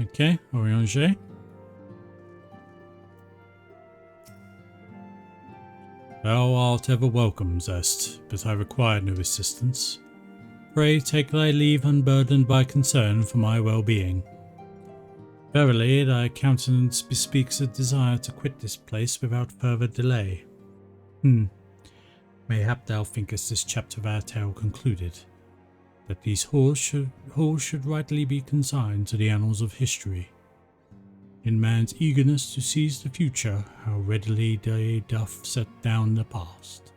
Okay, Orianger. Thou art ever welcome, Zest, but I require no assistance. Pray take thy leave unburdened by concern for my well-being. Verily, thy countenance bespeaks a desire to quit this place without further delay. Mayhap thou thinkest this chapter of our tale concluded, that these halls should rightly be consigned to the annals of history. In man's eagerness to seize the future, how readily they doth set down the past.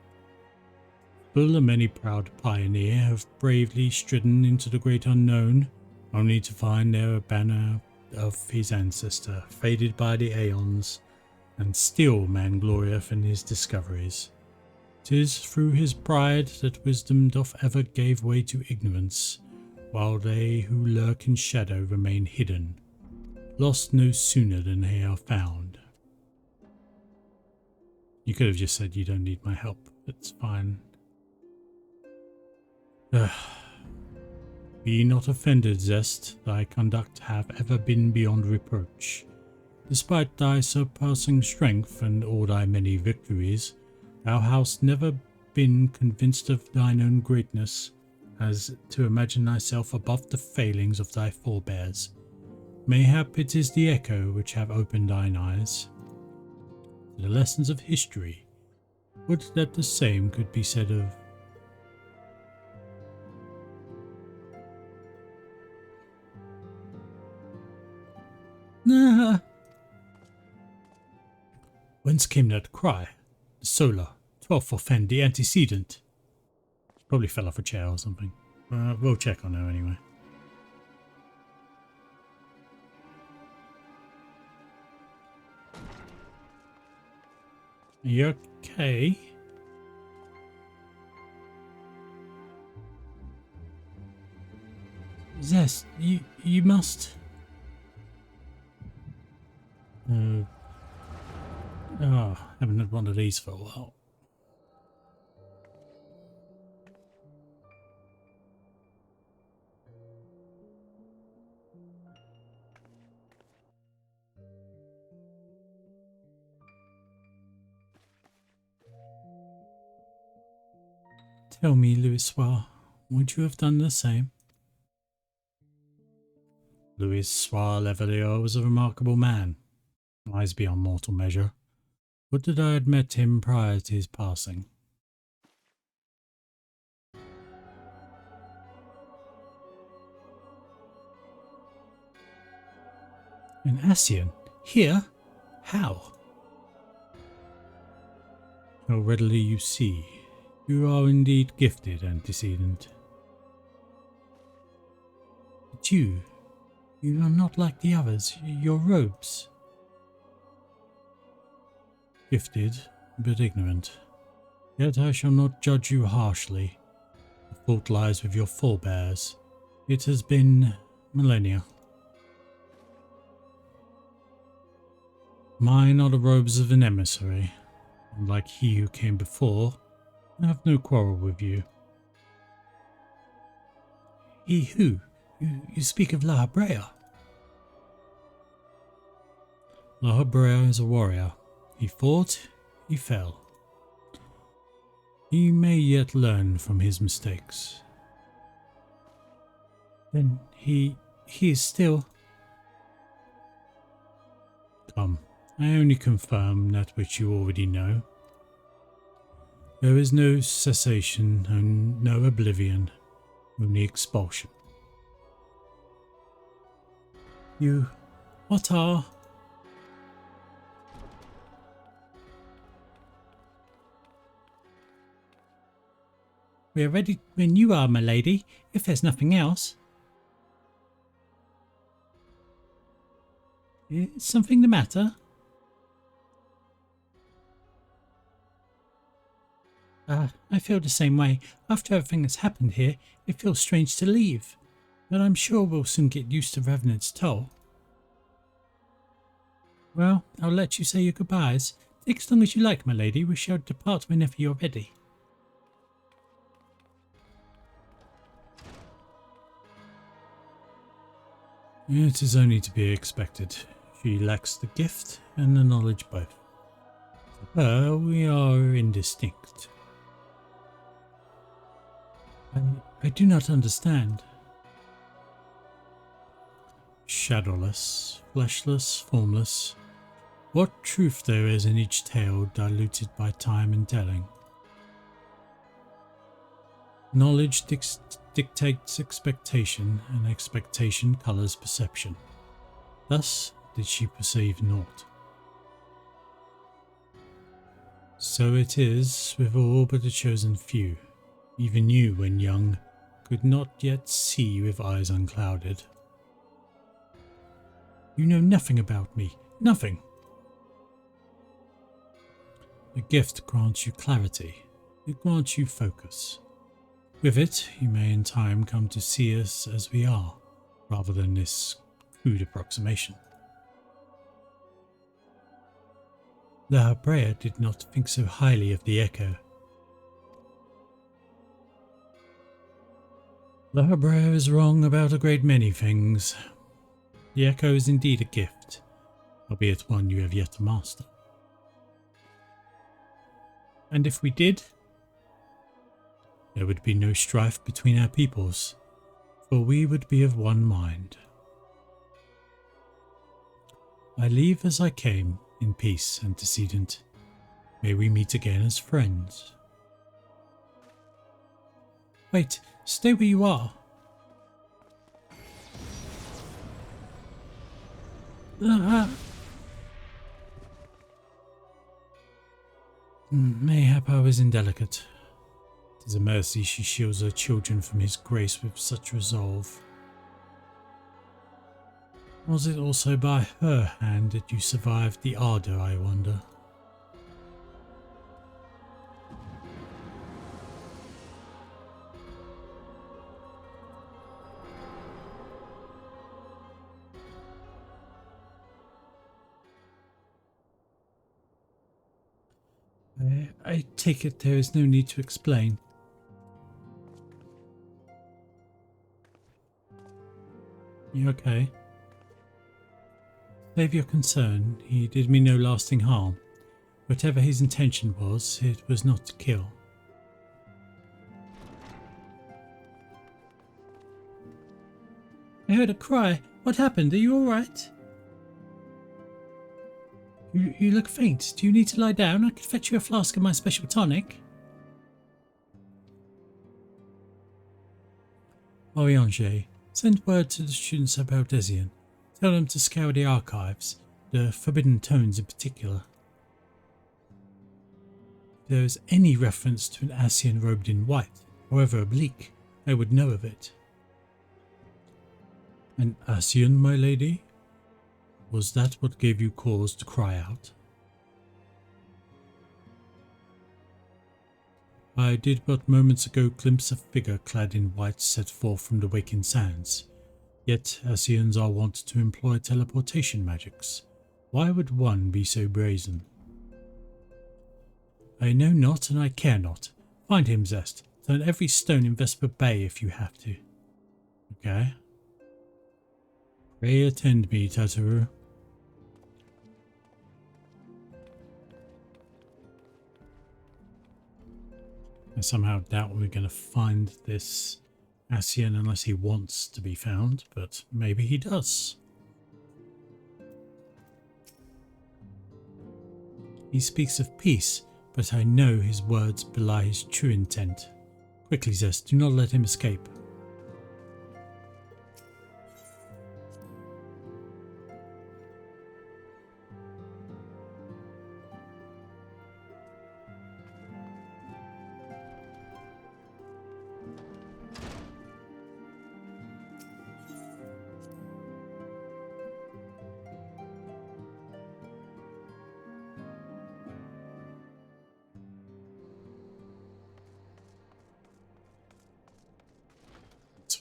Full a many proud pioneer have bravely stridden into the great unknown, only to find there a banner of his ancestor faded by the aeons, and still man glorieth in his discoveries. 'Tis through his pride that wisdom doth ever give way to ignorance, while they who lurk in shadow remain hidden, lost no sooner than they are found. You could have just said you don't need my help. It's fine. Be not offended, Zest. Thy conduct have ever been beyond reproach. Despite thy surpassing strength and all thy many victories, thou hast never been convinced of thine own greatness, as to imagine thyself above the failings of thy forebears. Mayhap it is the echo which have opened thine eyes to the lessons of history. Would that the same could be said of Whence came that cry? The solar, 12th offend, the antecedent. Probably fell off a chair or something. We'll check on her anyway. Are you okay? Zest, you must... haven't had one of these for a while. Tell me, Louis, would you have done the same? Louis Leverlier was a remarkable man, wise beyond mortal measure. Would that I had met him prior to his passing. An Ascian? Here? How? How readily you see. You are indeed gifted, antecedent. But you are not like the others. Your robes. Gifted, but ignorant. Yet I shall not judge you harshly. The fault lies with your forebears. It has been millennia. Mine are the robes of an emissary. Unlike he who came before, I have no quarrel with you. He who? You speak of La Habrea. La Habrea is a warrior. He fought, he fell. He may yet learn from his mistakes. Then he is still... Come, I only confirm that which you already know. There is no cessation and no oblivion, only expulsion. You... what are... We are ready when you are, my lady, if there's nothing else. Is something the matter? I feel the same way. After everything that's happened here, it feels strange to leave. But I'm sure we'll soon get used to Revenant's toll. Well, I'll let you say your goodbyes. Take as long as you like, my lady. We shall depart whenever you're ready. It is only to be expected. She lacks the gift and the knowledge both. For her, we are indistinct. I do not understand. Shadowless, fleshless, formless. What truth there is in each tale diluted by time and telling. Knowledge dictates expectation, and expectation colours perception. Thus did she perceive naught. So it is with all but a chosen few. Even you, when young, could not yet see with eyes unclouded. You know nothing about me, nothing. The gift grants you clarity, it grants you focus. With it, you may in time come to see us as we are, rather than this crude approximation. The Hebrea did not think so highly of the echo. The Hebrea is wrong about a great many things. The echo is indeed a gift, albeit one you have yet to master. And if we did, there would be no strife between our peoples, for we would be of one mind. I leave as I came, in peace, antecedent. May we meet again as friends. Wait, stay where you are. Mayhap I was indelicate. 'Tis a mercy she shields her children from his grace with such resolve. Was it also by her hand that you survived the ardour, I wonder? I take it there is no need to explain. You okay? Save your concern, he did me no lasting harm. Whatever his intention was, it was not to kill. I heard a cry. What happened? Are you alright? You look faint. Do you need to lie down? I could fetch you a flask of my special tonic. Orianger, send word to the students about Desian. Tell them to scour the archives, the forbidden tones in particular. If there is any reference to an Ascian robed in white, however oblique, I would know of it. An Ascian, my lady? Was that what gave you cause to cry out? I did but moments ago glimpse a figure clad in white set forth from the waking sands. Yet Ascians are wont to employ teleportation magics. Why would one be so brazen? I know not and I care not. Find him, Zest. Turn every stone in Vesper Bay if you have to. Okay. Pray attend me, Tataru. I somehow doubt we're going to find this Ascian unless he wants to be found, but maybe he does. He speaks of peace, but I know his words belie his true intent. Quickly, Zest, do not let him escape.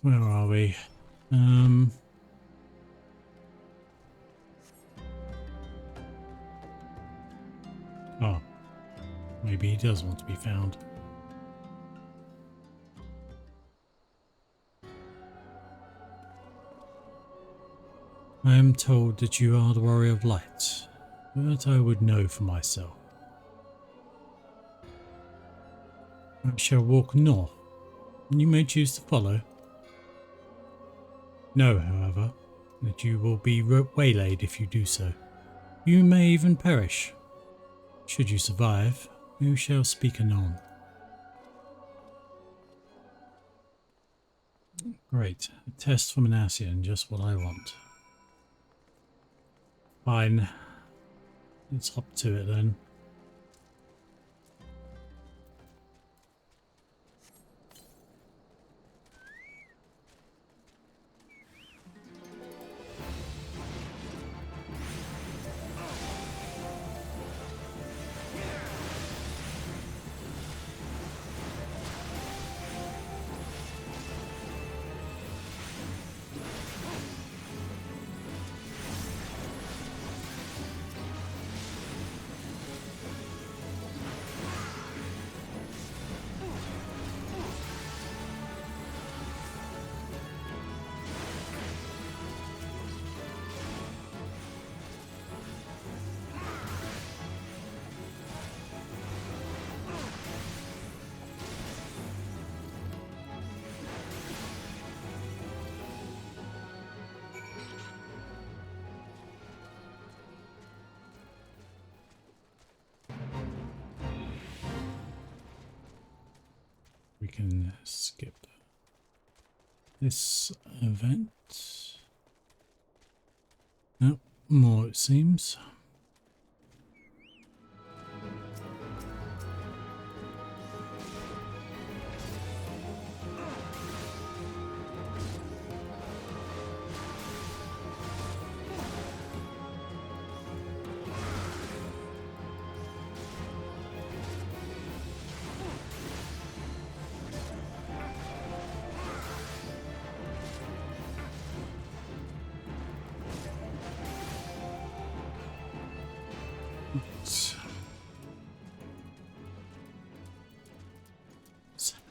Where are we? Oh, maybe he does want to be found. I am told that you are the Warrior of Light, but I would know for myself. I shall walk north, and you may choose to follow. Know, however, that you will be waylaid if you do so. You may even perish. Should you survive, we shall speak anon. Great. A test from an Ascian, just what I want. Fine. Let's hop to it then. We can skip this event. Nope, more it seems.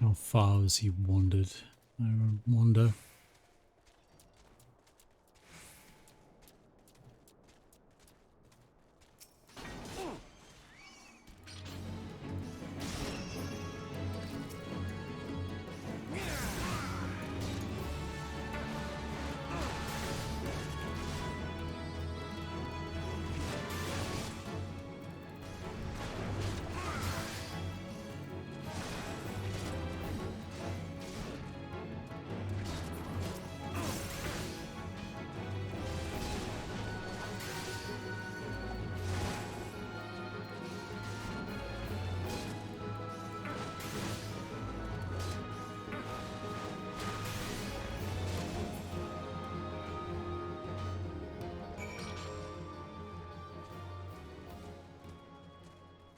How far has he wandered? I wonder.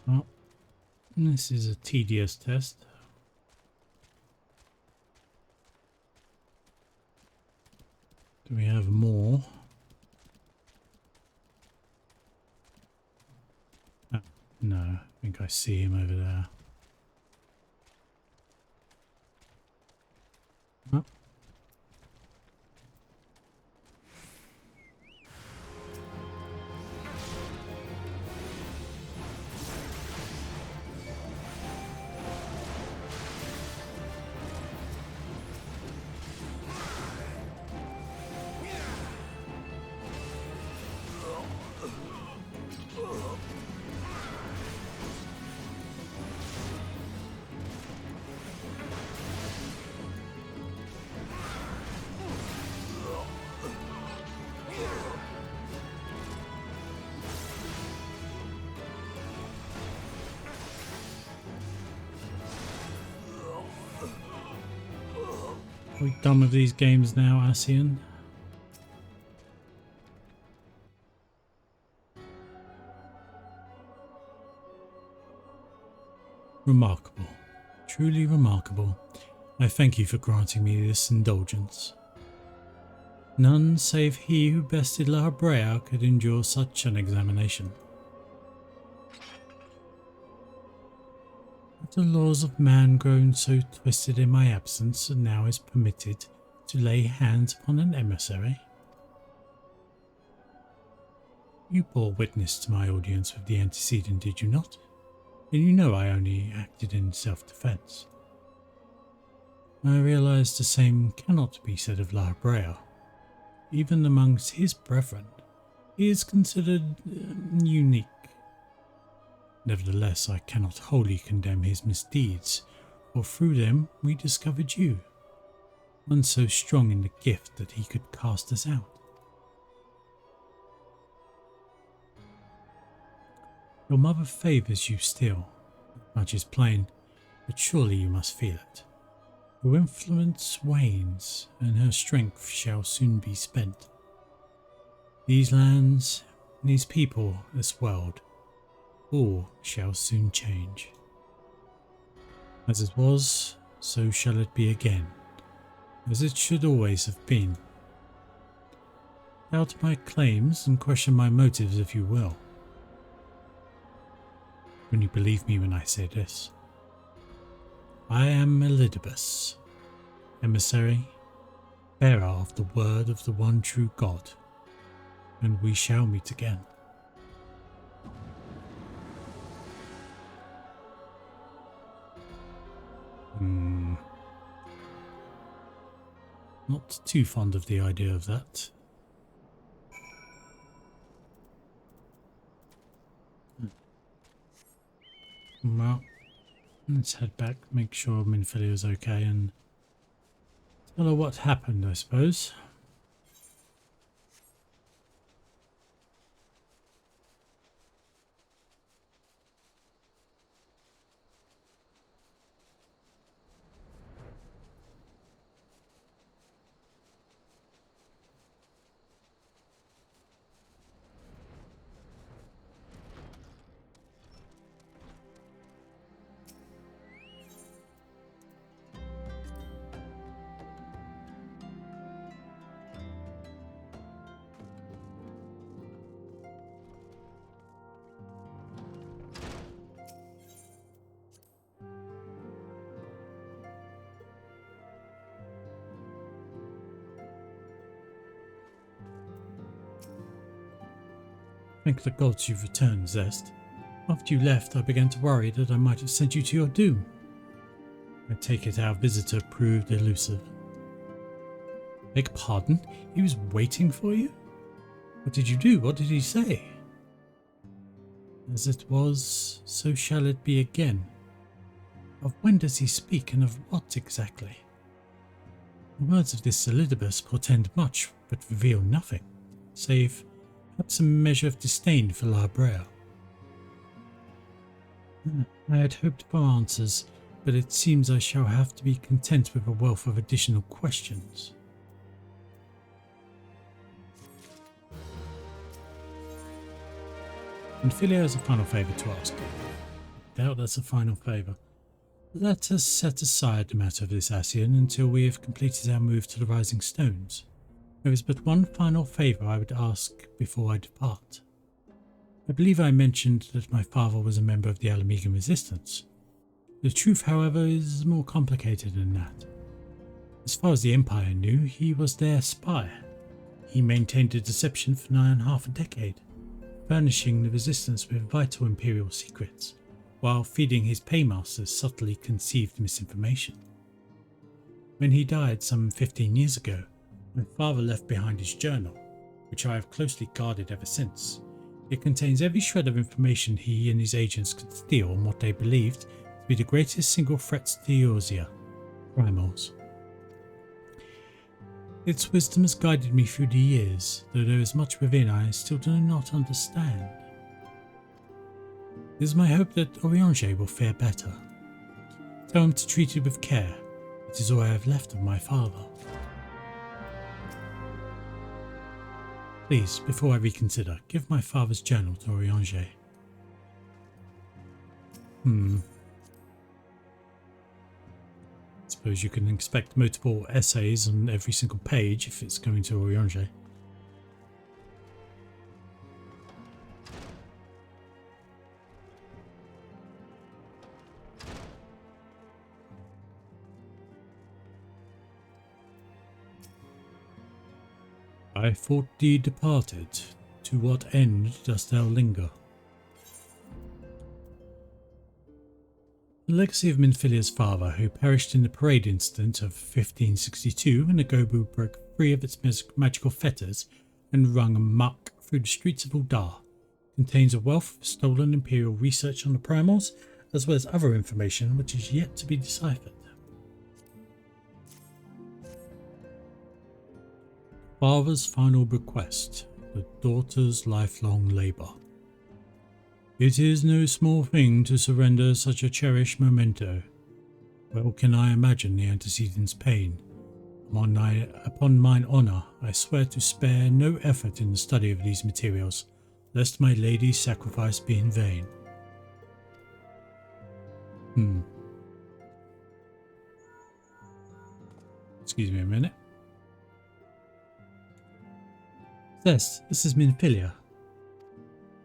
Well, this is a tedious test. Do we have more? Oh, no, I think I see him over there. Oh. Are we done with these games now, Ascian? Remarkable. Truly remarkable. I thank you for granting me this indulgence. None save he who bested La Brea could endure such an examination. Have the laws of man grown so twisted in my absence that now is permitted to lay hands upon an emissary? You bore witness to my audience with the antecedent, did you not? And you know I only acted in self-defense. I realize the same cannot be said of La Brea. Even amongst his brethren, he is considered unique. Nevertheless, I cannot wholly condemn his misdeeds, for through them we discovered you, one so strong in the gift that he could cast us out. Your mother favours you still, much is plain, but surely you must feel it. Her influence wanes, and her strength shall soon be spent. These lands, these people, this world, all shall soon change. As it was, so shall it be again, as it should always have been. Doubt my claims and question my motives if you will. When you believe me when I say this. I am Elidibus, emissary, bearer of the word of the one true God, and we shall meet again. Not too fond of the idea of that. Well, let's head back, make sure Minfilia is okay, and tell her what happened, I suppose. Thank the gods you've returned, Zest. After you left, I began to worry that I might have sent you to your doom. I take it our visitor proved elusive. Beg pardon? He was waiting for you? What did you do? What did he say? As it was, so shall it be again. Of when does he speak, and of what exactly? The words of this Elidibus portend much, but reveal nothing, save perhaps a measure of disdain for La Brea. I had hoped for answers, but it seems I shall have to be content with a wealth of additional questions. Minfilia has a final favour to ask. Doubt that's a final favour. Let us set aside the matter of this Ascian until we have completed our move to the Rising Stones. There is but one final favour I would ask before I depart. I believe I mentioned that my father was a member of the Alamegan Resistance. The truth, however, is more complicated than that. As far as the Empire knew, he was their spy. He maintained a deception for nigh on half a decade, furnishing the Resistance with vital Imperial secrets, while feeding his paymasters subtly conceived misinformation. When he died some 15 years ago, my father left behind his journal, which I have closely guarded ever since. It contains every shred of information he and his agents could steal on what they believed to be the greatest single threats to Eorzea, primals. Its wisdom has guided me through the years, though there is much within I still do not understand. It is my hope that Oriange will fare better. Tell him to treat it with care. It is all I have left of my father. Please, before I reconsider, give my father's journal to Oriange. Suppose you can expect multiple essays on every single page if it's going to Oriange. I thought thee departed to what end dost thou linger? The legacy of Minfilia's father, who perished in the parade incident of 1562 when the Gobu broke free of its magical fetters and rung amok through the streets of Uldar, contains a wealth of stolen Imperial research on the primals, as well as other information which is yet to be deciphered. Father's final bequest, the daughter's lifelong labour. It is no small thing to surrender such a cherished memento. Well can I imagine the antecedent's pain. Upon mine honour, I swear to spare no effort in the study of these materials, lest my lady's sacrifice be in vain. Excuse me a minute. Zest, this is Minfilia.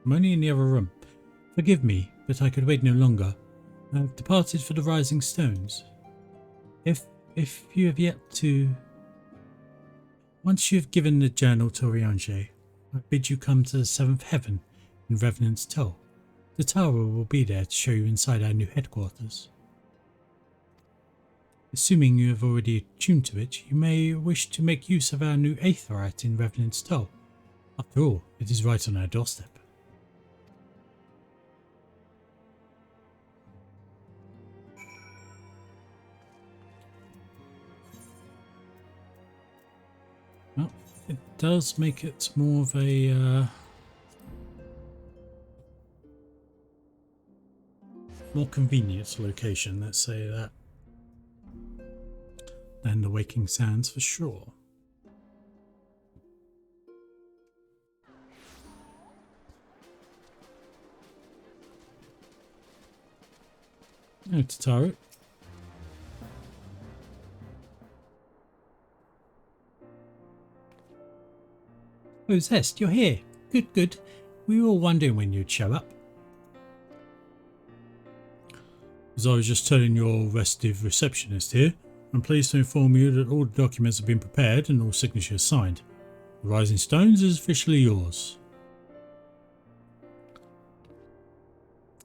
I'm only in the other room. Forgive me, but I could wait no longer. I have departed for the Rising Stones. If you have yet to... Once you have given the journal to Oriange, I bid you come to the Seventh Heaven in Revenant's Toll. The tower will be there to show you inside our new headquarters. Assuming you have already attuned to it, you may wish to make use of our new Aetherite in Revenant's Toll. After all, it is right on our doorstep. Well, it does make it more of a more convenient location, let's say that, than the Waking Sands for sure. Oh, Tataru. Oh, Zest, you're here. Good, good. We were all wondering when you'd show up. As I was just telling your restive receptionist here, I'm pleased to inform you that all the documents have been prepared and all signatures signed. The Rising Stones is officially yours.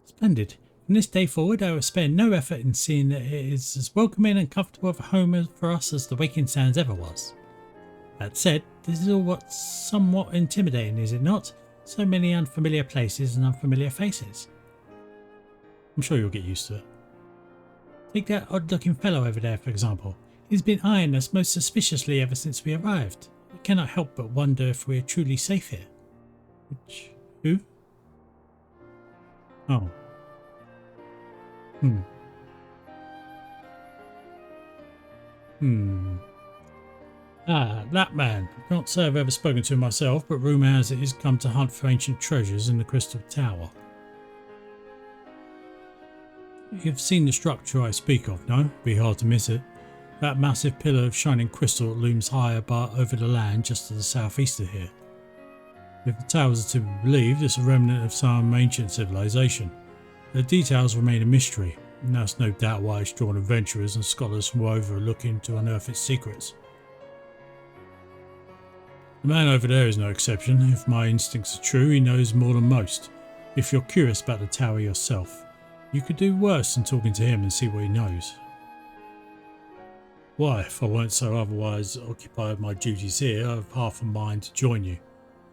Splendid. From this day forward, I will spare no effort in seeing that it is as welcoming and comfortable of a home for us as the Waking Sands ever was. That said, this is all what's somewhat intimidating, is it not? So many unfamiliar places and unfamiliar faces. I'm sure you'll get used to it. Take that odd-looking fellow over there, for example. He's been eyeing us most suspiciously ever since we arrived. I cannot help but wonder if we're truly safe here. Who? Oh. Ah, that man. Can't say I've ever spoken to him myself, but rumour has it he's come to hunt for ancient treasures in the Crystal Tower. You've seen the structure I speak of, no? Be hard to miss it. That massive pillar of shining crystal looms high over the land just to the southeast of here. If the towers are to be believed, it's a remnant of some ancient civilization. The details remain a mystery, and that's no doubt why it's drawn adventurers and scholars from all over looking to unearth its secrets. The man over there is no exception. If my instincts are true, he knows more than most. If you're curious about the tower yourself, you could do worse than talking to him and see what he knows. Why, if I weren't so otherwise occupied with my duties here, I've half a mind to join you.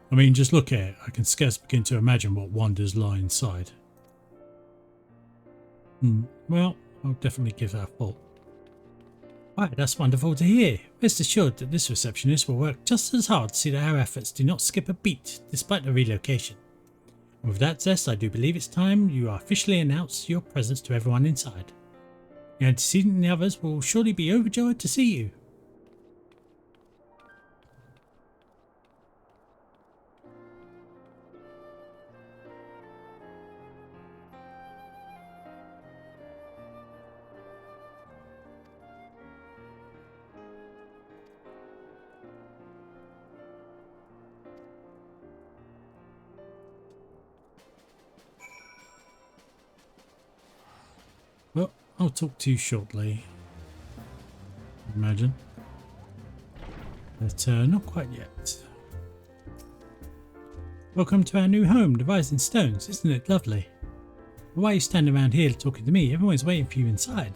I mean, just look at it. I can scarce begin to imagine what wonders lie inside. Well, I'll definitely give that a thought. Right, that's wonderful to hear. Rest assured that this receptionist will work just as hard to see that our efforts do not skip a beat, despite the relocation. And with that, Zest, I do believe it's time you officially announce your presence to everyone inside. The antecedent and the others will surely be overjoyed to see you. Well, I'll talk to you shortly. Imagine. But not quite yet. Welcome to our new home, the Rising Stones. Isn't it lovely? Why are you standing around here talking to me? Everyone's waiting for you inside.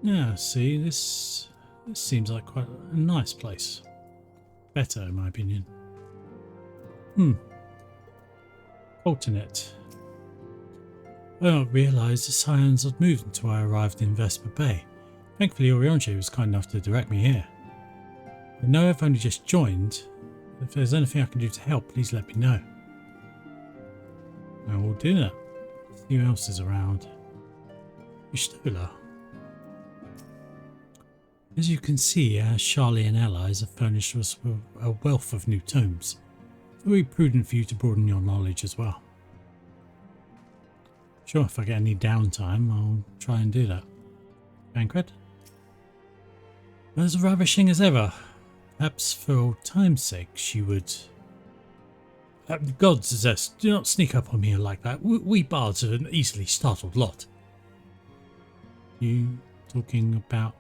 Yeah, see, this seems like quite a nice place. Better, in my opinion. Alternate. I didn't realise the Scions had moved until I arrived in Vesper Bay. Thankfully, Orionche was kind enough to direct me here. I know I've only just joined. If there's anything I can do to help, please let me know. I will do that. See who else is around. Ishtola. As you can see, our Charlie and allies have furnished us with a wealth of new tomes. Very prudent for you to broaden your knowledge as well. Sure, if I get any downtime, I'll try and do that. Bankred? As ravishing as ever. Perhaps for old time's sake she would... Gods, Zest, do not sneak up on me like that. We bards are an easily startled lot. You talking about...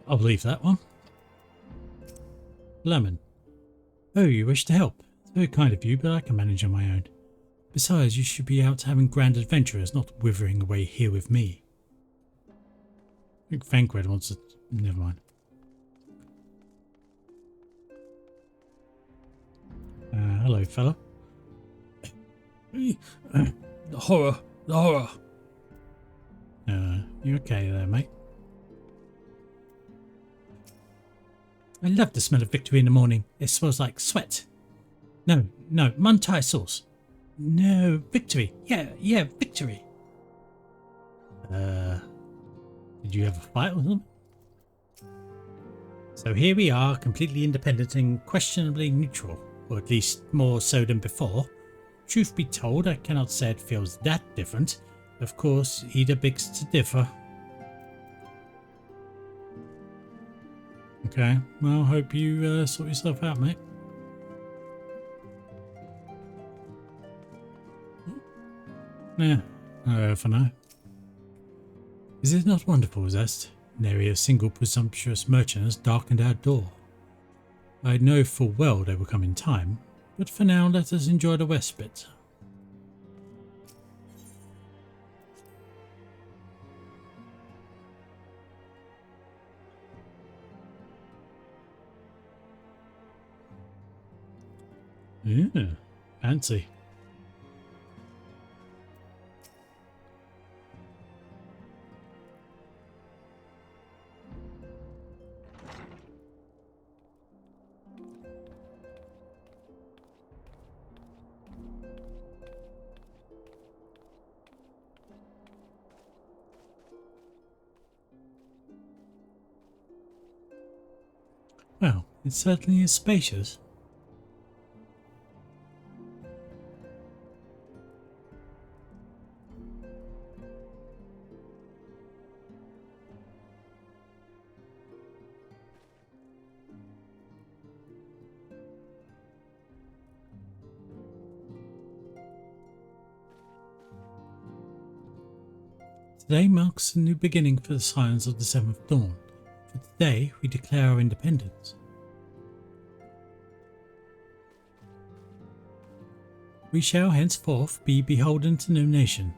I'll leave that one. Lemon. Oh, you wish to help. It's very kind of you, but I can manage on my own. Besides, you should be out having grand adventures, not withering away here with me. I think Thancred wants to... Never mind. Hello, fella. The horror. The horror. You okay there, mate? I love the smell of victory in the morning. It smells like sweat. No, Muntai sauce. No, victory. Yeah, victory. Did you have a fight or something? So here we are, completely independent and questionably neutral, or at least more so than before. Truth be told, I cannot say it feels that different. Of course, either begs to differ. Okay, well, hope you sort yourself out, mate. Yeah, for now. Is it not wonderful, Zest? Nary a single presumptuous merchant has darkened our door. I know full well they will come in time, but for now let us enjoy the respite. Yeah, fancy. Well, it certainly is spacious. Today marks a new beginning for the Scions of the Seventh Dawn. For today we declare our independence. We shall henceforth be beholden to no nation,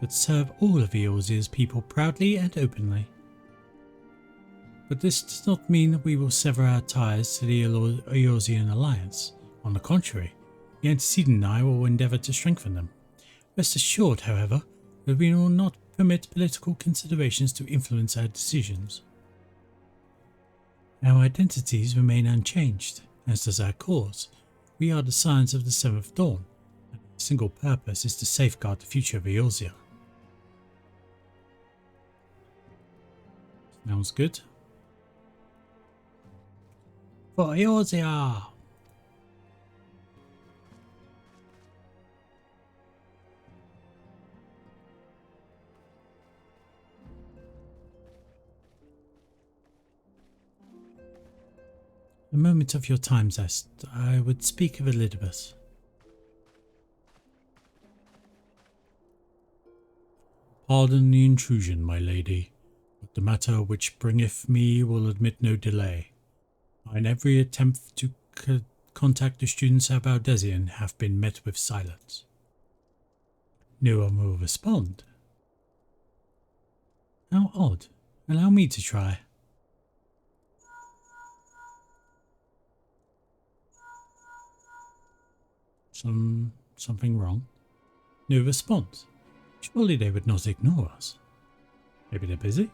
but serve all of Eorzea's people proudly and openly. But this does not mean that we will sever our ties to the Eorzean alliance. On the contrary, the antecedent and I will endeavour to strengthen them. Rest assured, however, that we will not permit political considerations to influence our decisions. Our identities remain unchanged, as does our cause. We are the Scions of the Seventh Dawn, and our single purpose is to safeguard the future of Eorzea. Sounds good. For Eorzea! A moment of your time, Zest. I would speak of Elizabeth. Pardon the intrusion, my lady, but the matter which bringeth me will admit no delay. In every attempt to contact the students of Baldesian have been met with silence. No one will respond. How odd. Allow me to try. Something wrong? No response. Surely they would not ignore us. Maybe they're busy?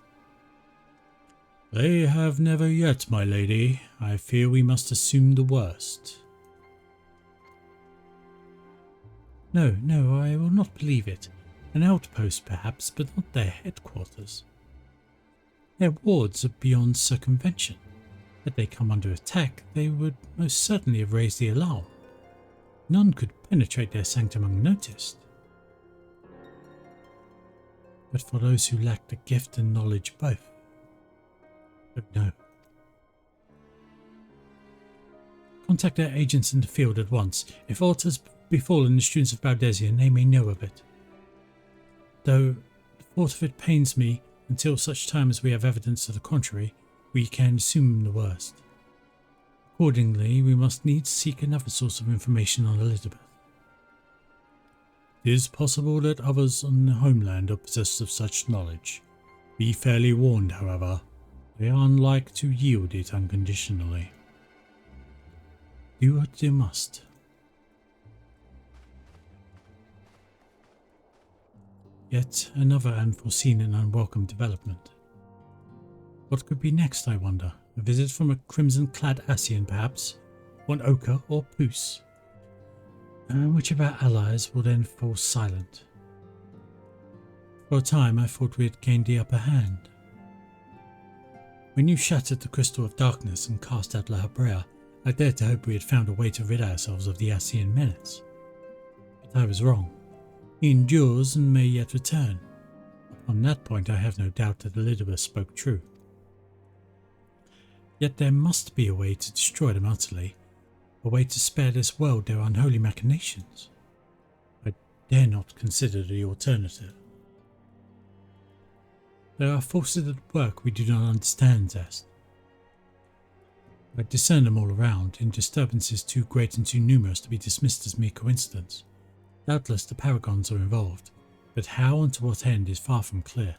They have never yet, my lady. I fear we must assume the worst. No, I will not believe it. An outpost perhaps, but not their headquarters. Their wards are beyond circumvention. Had they come under attack, they would most certainly have raised the alarm. None could penetrate their sanctum unnoticed. But for those who lack the gift and knowledge both. But no. Contact their agents in the field at once. If aught has befallen the students of Baldesian, they may know of it. Though the thought of it pains me, until such time as we have evidence to the contrary, we can assume the worst. Accordingly, we must needs seek another source of information on Elizabeth. It is possible that others on the homeland are possessed of such knowledge. Be fairly warned, however. They are unlike to yield it unconditionally. Do what you must. Yet another unforeseen and unwelcome development. What could be next, I wonder? A visit from a crimson-clad Ascian, perhaps? One ochre or Puce? Which of our allies will then fall silent? For a time I thought we had gained the upper hand. When you shattered the crystal of darkness and cast out La Habrea, I dared to hope we had found a way to rid ourselves of the Ascian menace. But I was wrong. He endures and may yet return. On that point I have no doubt that Elizabeth spoke true. Yet there must be a way to destroy them utterly, a way to spare this world their unholy machinations. I dare not consider the alternative. There are forces at work we do not understand, Zest. I discern them all around, in disturbances too great and too numerous to be dismissed as mere coincidence. Doubtless the paragons are involved, but how and to what end is far from clear.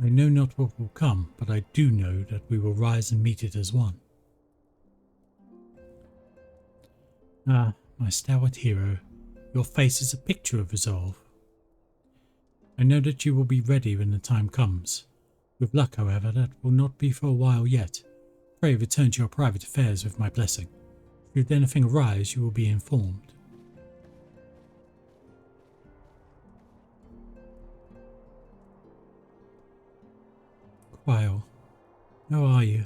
I know not what will come, but I do know that we will rise and meet it as one. Ah, my stalwart hero, your face is a picture of resolve. I know that you will be ready when the time comes. With luck, however, that will not be for a while yet. Pray return to your private affairs with my blessing. Should anything arise, you will be informed. Quail, how are you?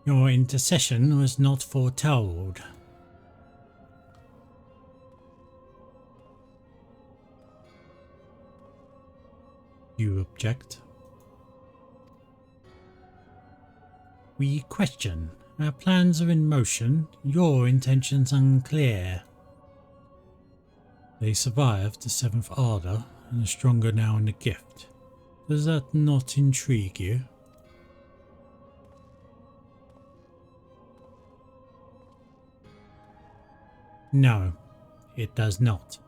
Your intercession was not foretold. You object? We question. Our plans are in motion, your intentions unclear. They survived the 7th Ardor and are stronger now in the gift. Does that not intrigue you? No, it does not.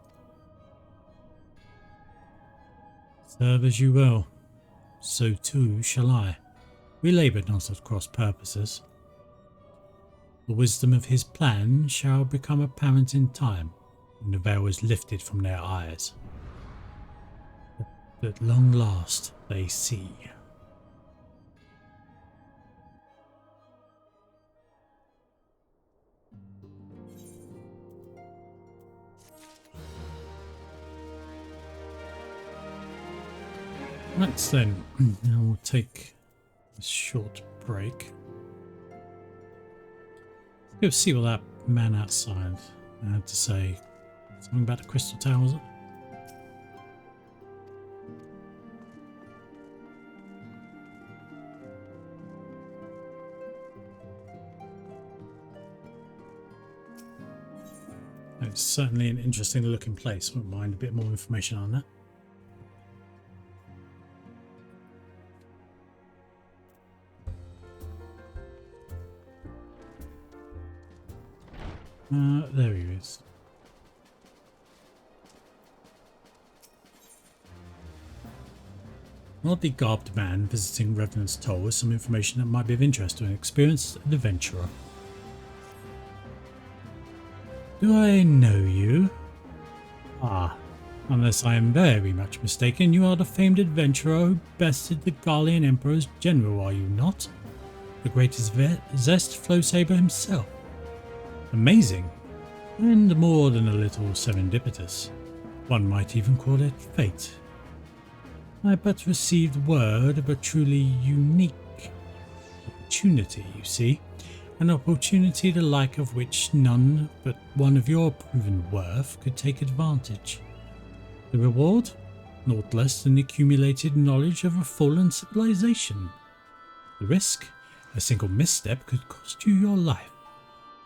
Serve as you will. So too shall I. We labour not at cross purposes. The wisdom of his plan shall become apparent in time, when the veil is lifted from their eyes. At long last they see. Let's then, now we'll take a short break. Let's go see what that man outside had to say. Something about the crystal tower, was it? It's certainly an interesting looking place. Wouldn't mind a bit more information on that. There he is. An oddly garbed man visiting Revenant's Toll with some information that might be of interest to an experienced adventurer. Do I know you? Ah, unless I am very much mistaken, you are the famed adventurer who bested the Garlean Emperor's general, are you not? The greatest Zest Flowsaber himself. Amazing, and more than a little serendipitous. One might even call it fate. I but received word of a truly unique opportunity, you see. An opportunity the like of which none but one of your proven worth could take advantage. The reward? Naught less than the accumulated knowledge of a fallen civilization. The risk? A single misstep could cost you your life.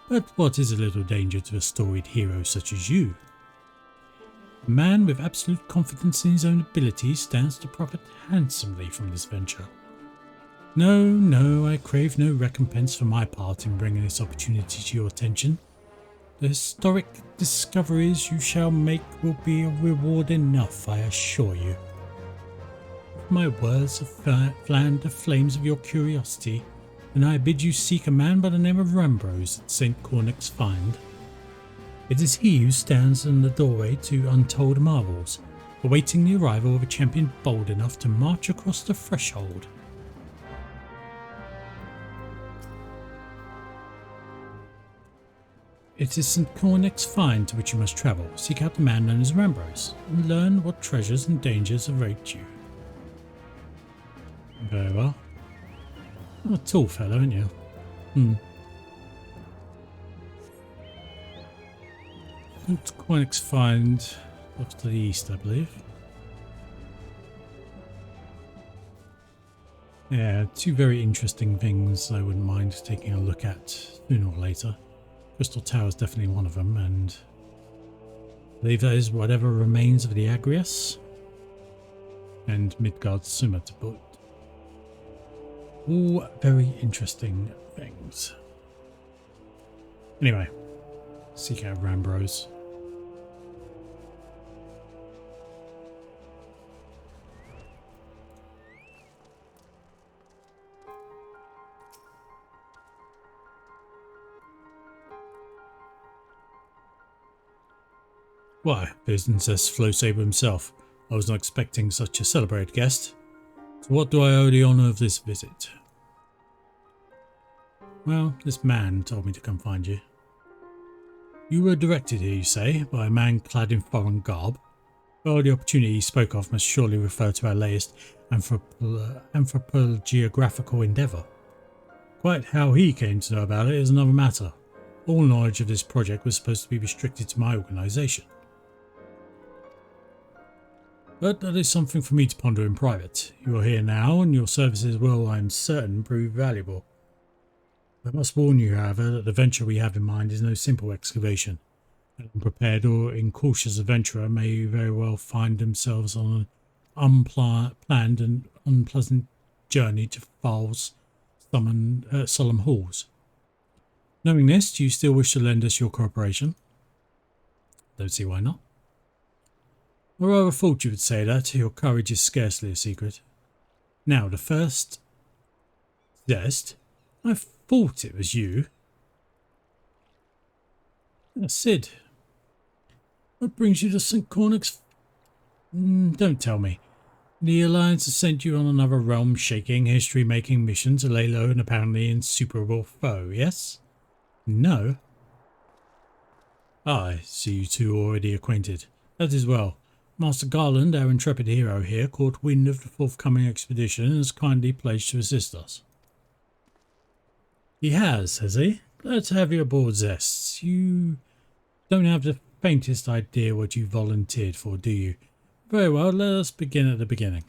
But what is a little danger to a storied hero such as you? A man with absolute confidence in his own abilities stands to profit handsomely from this venture. No, I crave no recompense for my part in bringing this opportunity to your attention. The historic discoveries you shall make will be a reward enough, I assure you. If my words have fanned the flames of your curiosity, then I bid you seek a man by the name of Rambrose at St. Cornac's Find. It is he who stands in the doorway to untold marvels, awaiting the arrival of a champion bold enough to march across the threshold. It is St. Cornac's Find to which you must travel. Seek out the man known as Rambrose, and learn what treasures and dangers await you. Very well. A tall fellow, aren't you? St. Cornac's Find off to the east, I believe. Yeah, two very interesting things I wouldn't mind taking a look at sooner or later. Crystal Tower is definitely one of them, and I believe that is whatever remains of the Agrias and Midgard's Summa to boot. All very interesting things. Anyway, seek out Rambrose. Why, Business Flowsaber himself. I was not expecting such a celebrated guest. So what do I owe the honour of this visit? Well, this man told me to come find you. You were directed here, you say, by a man clad in foreign garb. Well, the opportunity you spoke of must surely refer to our latest anthropogeographical endeavour. Quite how he came to know about it is another matter. All knowledge of this project was supposed to be restricted to my organisation. But that is something for me to ponder in private. You are here now, and your services will, I am certain, prove valuable. I must warn you, however, that the venture we have in mind is no simple excavation. An unprepared or incautious adventurer may very well find themselves on an unplanned and unpleasant journey to Thal's solemn halls. Knowing this, do you still wish to lend us your cooperation? Don't see why not. I rather thought you would say that. Your courage is scarcely a secret. Now, the first Zest. I thought it was you. Sid. What brings you to St. Cornac's? Don't tell me. The Alliance has sent you on another realm-shaking, history-making mission to lay low an apparently insuperable foe, yes? No. I see you two already acquainted. That is well. Master Garland, our intrepid hero here, caught wind of the forthcoming expedition and has kindly pledged to assist us. He has he? Glad to have you aboard, Zest. You don't have the faintest idea what you volunteered for, do you? Very well, let us begin at the beginning.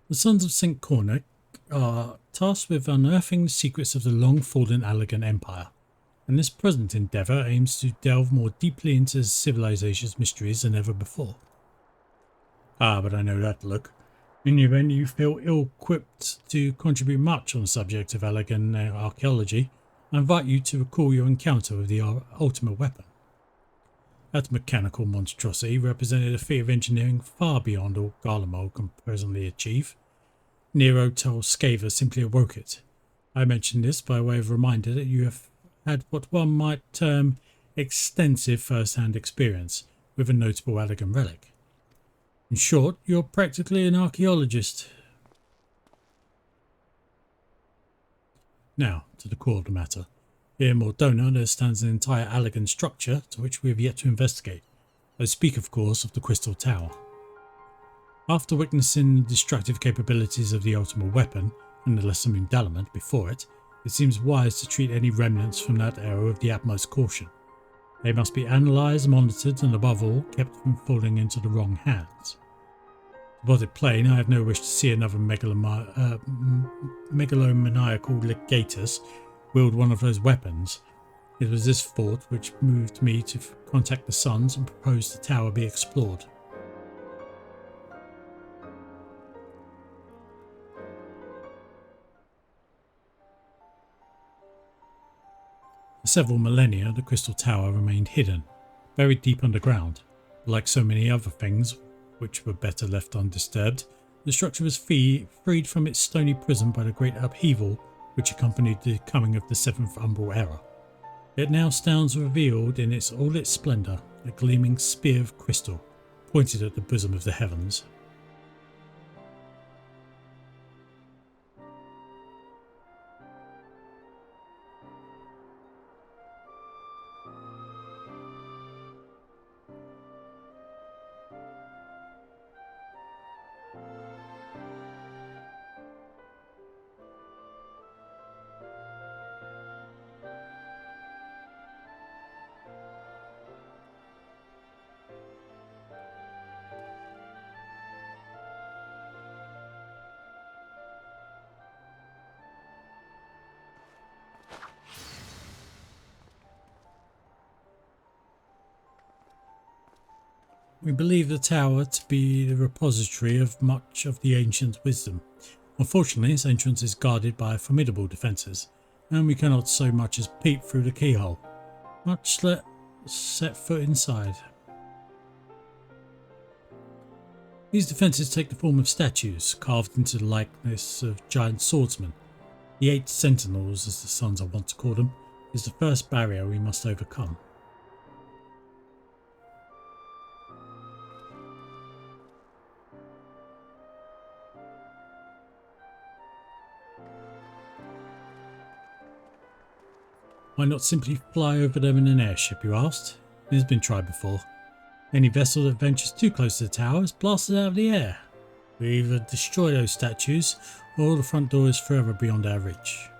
The Sons of St. Cornac are tasked with unearthing the secrets of the long-fallen Allegan Empire. and this present endeavour aims to delve more deeply into civilization's mysteries than ever before. Ah, but I know that look. In the event you feel ill-equipped to contribute much on the subject of elegant archaeology, I invite you to recall your encounter with the ultimate weapon. That mechanical monstrosity represented a feat of engineering far beyond all Garlemald can presently achieve. Nero told Scava simply awoke it. I mention this by way of reminder that you have had what one might term extensive first-hand experience with a notable elegant relic. In short, you're practically an archaeologist. Now, to the core of the matter. Here in Mordona there stands an entire elegant structure to which we have yet to investigate. I speak, of course, of the Crystal Tower. After witnessing the destructive capabilities of the ultimate weapon and the lesser endowment before it, it seems wise to treat any remnants from that era with the utmost caution. They must be analysed, monitored, and above all, kept from falling into the wrong hands. To put it plain, I have no wish to see another megalomaniacal legatus wield one of those weapons. It was this thought which moved me to contact the Sons and propose the tower be explored. For several millennia, the Crystal Tower remained hidden, buried deep underground. Like so many other things which were better left undisturbed, the structure was freed from its stony prison by the great upheaval which accompanied the coming of the Seventh Umbral Era. It now stands revealed in all its splendour, a gleaming spear of crystal, pointed at the bosom of the heavens. We believe the tower to be the repository of much of the ancient wisdom. Unfortunately, its entrance is guarded by formidable defences, and we cannot so much as peep through the keyhole, much less set foot inside. These defences take the form of statues, carved into the likeness of giant swordsmen. The 8 sentinels, as the Sons are wont to call them, is the first barrier we must overcome. Why not simply fly over them in an airship, you asked? It has been tried before. Any vessel that ventures too close to the tower is blasted out of the air. We either destroy those statues, or the front door is forever beyond our reach.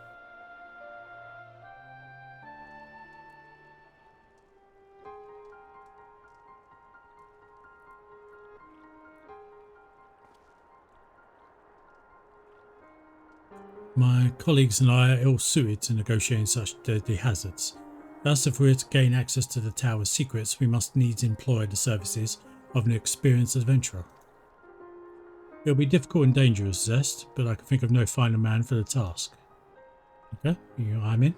My colleagues and I are ill-suited to negotiating such deadly hazards. Thus, if we are to gain access to the tower's secrets, we must needs employ the services of an experienced adventurer. It will be difficult and dangerous, Zest, but I can think of no finer man for the task. Okay, I'm in.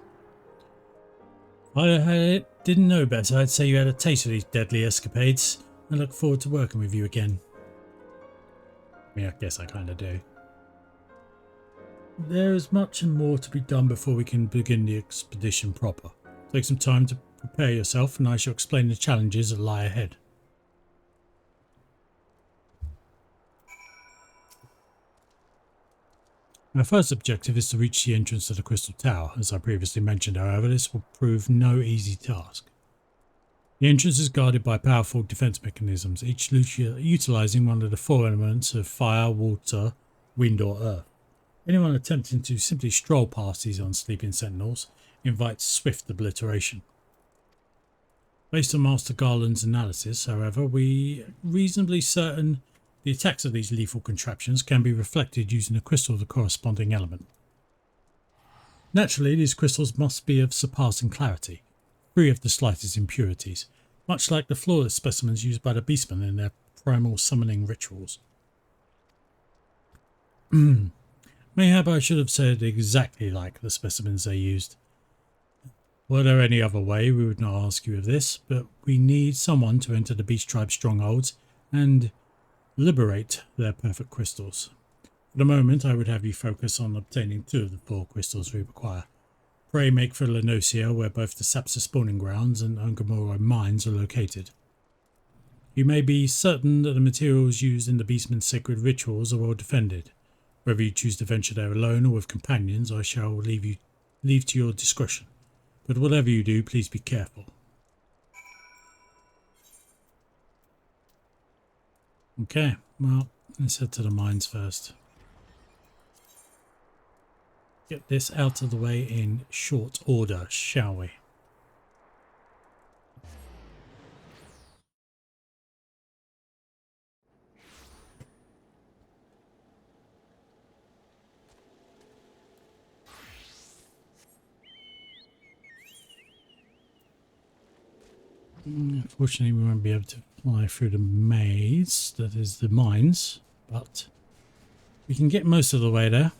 If I didn't know better, I'd say you had a taste of these deadly escapades. I look forward to working with you again. I mean, I guess I kind of do. There is much and more to be done before we can begin the expedition proper. Take some time to prepare yourself and I shall explain the challenges that lie ahead. Our first objective is to reach the entrance to the Crystal Tower. As I previously mentioned, however, this will prove no easy task. The entrance is guarded by powerful defense mechanisms, each utilizing one of the 4 elements of fire, water, wind or earth. Anyone attempting to simply stroll past these unsleeping sentinels invites swift obliteration. Based on Master Garland's analysis, however, we are reasonably certain the attacks of these lethal contraptions can be reflected using a crystal of the corresponding element. Naturally, these crystals must be of surpassing clarity, free of the slightest impurities, much like the flawless specimens used by the beastmen in their primal summoning rituals. Mayhap I should have said exactly like the specimens they used. Were there any other way, we would not ask you of this, but we need someone to enter the beast tribe strongholds and liberate their perfect crystals. For the moment, I would have you focus on obtaining 2 of the 4 crystals we require. Pray make for Lenosia, where both the Sapsa spawning grounds and Ungamora mines are located. You may be certain that the materials used in the beastmen's sacred rituals are well defended. Whether you choose to venture there alone or with companions, I shall leave to your discretion. But whatever you do, please be careful. Okay, well, let's head to the mines first. Get this out of the way in short order, shall we? Unfortunately, we won't be able to fly through the maze, that is the mines, but we can get most of the way there.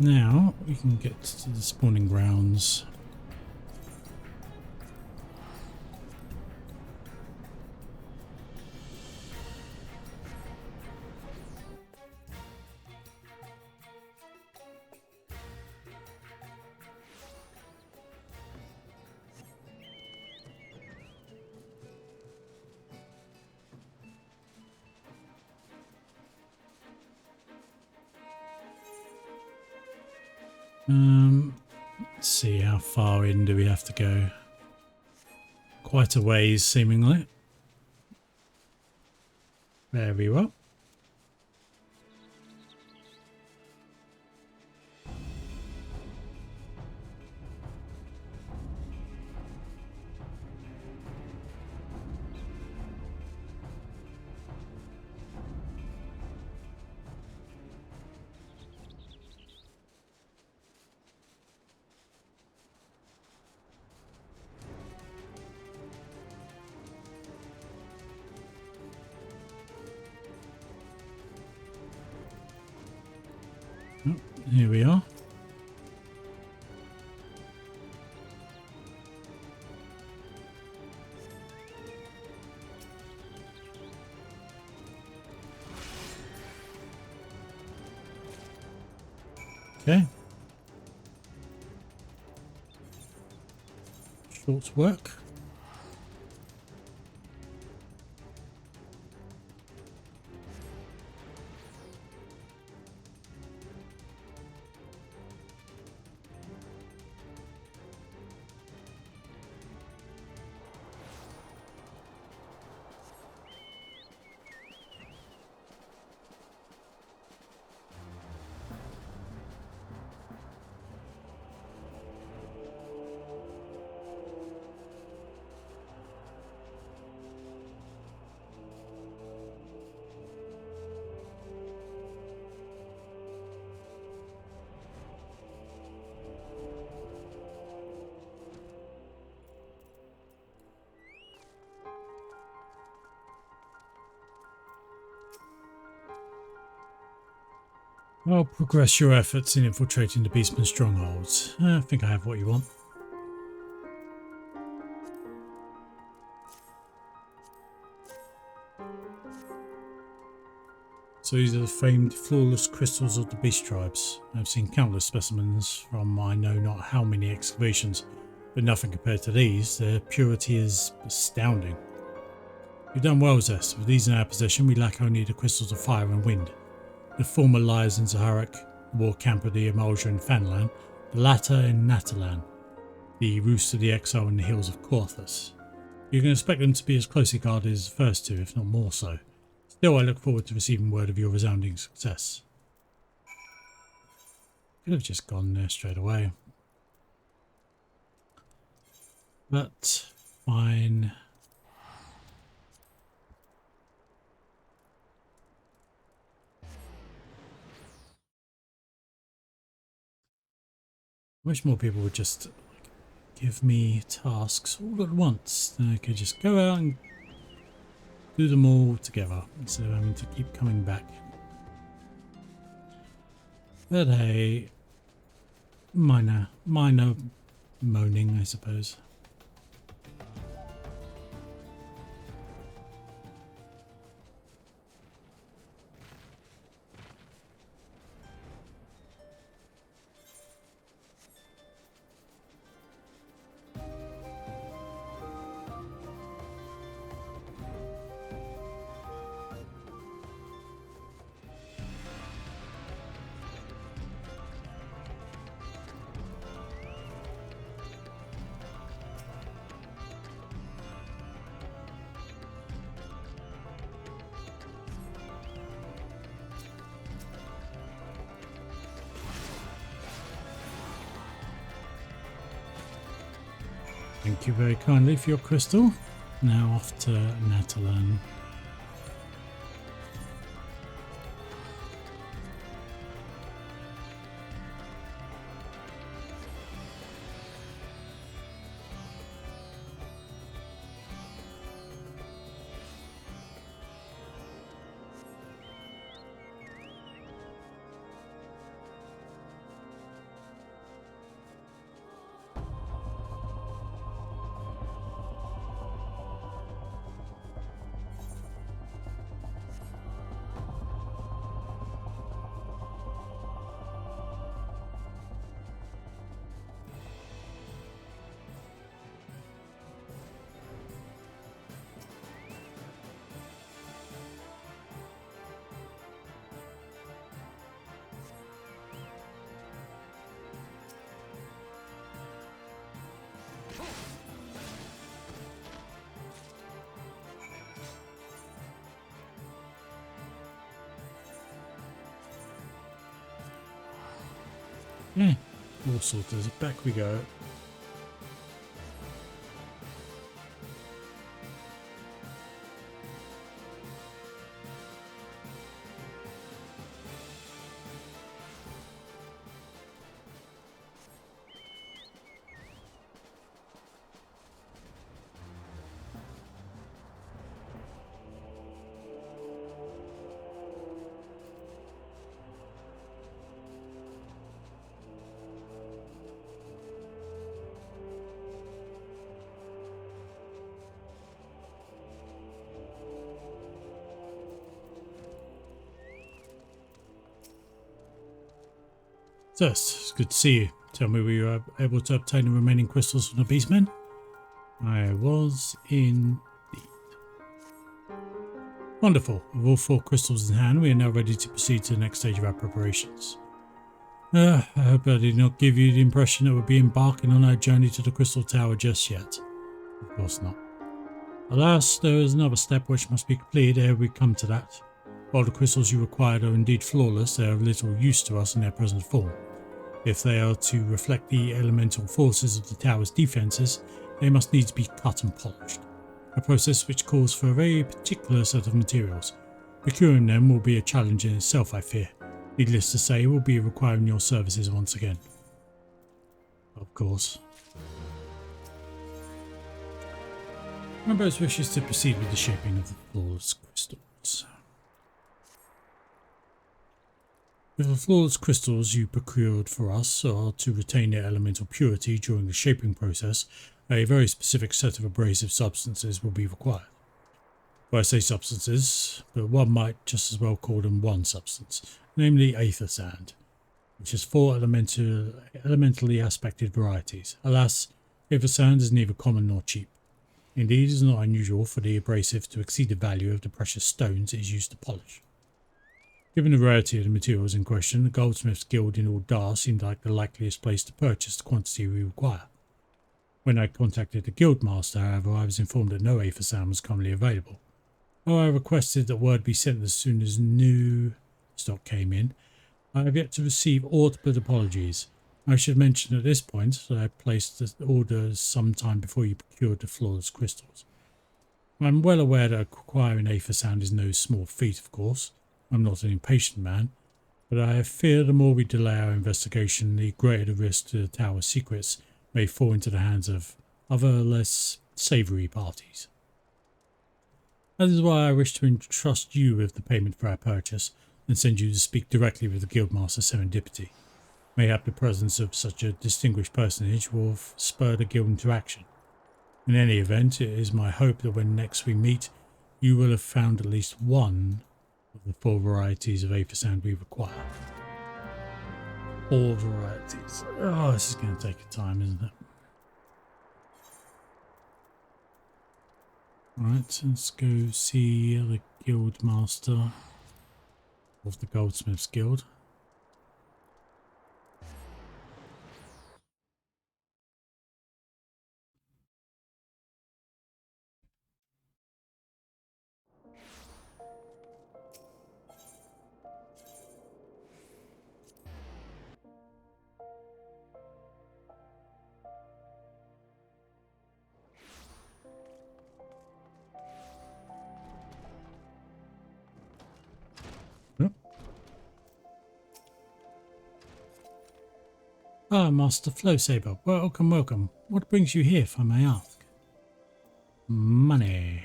Now we can get to the spawning grounds. Let's see, how far in do we have to go? Quite a ways, seemingly. Very well. Here we are. Okay. Short work. Well, progress your efforts in infiltrating the Beastman strongholds. I think I have what you want. So these are the famed flawless crystals of the beast tribes. I've seen countless specimens from I know not how many excavations. but nothing compared to these. Their purity is astounding. You've done well, Zest. With these in our possession, we lack only the crystals of fire and wind. The former lies in Zaharak, the war camp of the Emulja in Fanlan, the latter in Natalan, the roost of the Exile in the hills of Korthus. You can expect them to be as closely guarded as the first two, if not more so. Still, I look forward to receiving word of your resounding success. Could have just gone there straight away. But, fine. I wish more people would just give me tasks all at once. Then I could just go out and do them all together instead of having to keep coming back. But hey, minor moaning, I suppose. Thank you very kindly for your crystal. Now off to Natalan. Yeah, all sorted. Back we go. Zest, it's good to see you. Tell me, were you able to obtain the remaining crystals from the beastmen? I was indeed. Wonderful. With all 4 crystals in hand, we are now ready to proceed to the next stage of our preparations. I hope I did not give you the impression that we'll be embarking on our journey to the Crystal Tower just yet. Of course not. Alas, there is another step which must be completed ere we come to that. While the crystals you required are indeed flawless, they are of little use to us in their present form. If they are to reflect the elemental forces of the tower's defences, they must needs be cut and polished, a process which calls for a very particular set of materials. Procuring them will be a challenge in itself, I fear. Needless to say, we'll be requiring your services once again. Of course. Remember's wishes to proceed with the shaping of the flawless crystals. With the flawless crystals you procured for us are to retain their elemental purity during the shaping process, a very specific set of abrasive substances will be required. Well, I say substances, but one might just as well call them one substance, namely aether sand, which has 4 elementally aspected varieties. Alas, Aether sand is neither common nor cheap. Indeed, it is not unusual for the abrasive to exceed the value of the precious stones it is used to polish. Given the rarity of the materials in question, the Goldsmiths Guild in Uldar seemed like the likeliest place to purchase the quantity we require. When I contacted the Guildmaster, however, I was informed that no Aether sand was commonly available. Though I requested that word be sent as soon as new stock came in, I have yet to receive aught but apologies. I should mention at this point that I placed the order some time before you procured the flawless crystals. I am well aware that acquiring Aether sand is no small feat, of course. I am not an impatient man, but I fear the more we delay our investigation, the greater the risk to the tower's secrets may fall into the hands of other less savoury parties. That is why I wish to entrust you with the payment for our purchase and send you to speak directly with the Guildmaster Serendipity. Mayhap the presence of such a distinguished personage will spur the guild into action. In any event, it is my hope that when next we meet, you will have found at least one of the 4 varieties of Aether sand we require. 4 varieties. Oh, this is going to take a time, isn't it? Alright, let's go see the Guildmaster of the Goldsmiths Guild. Ah, Master Flowsaber, welcome, welcome. What brings you here, if I may ask? Money.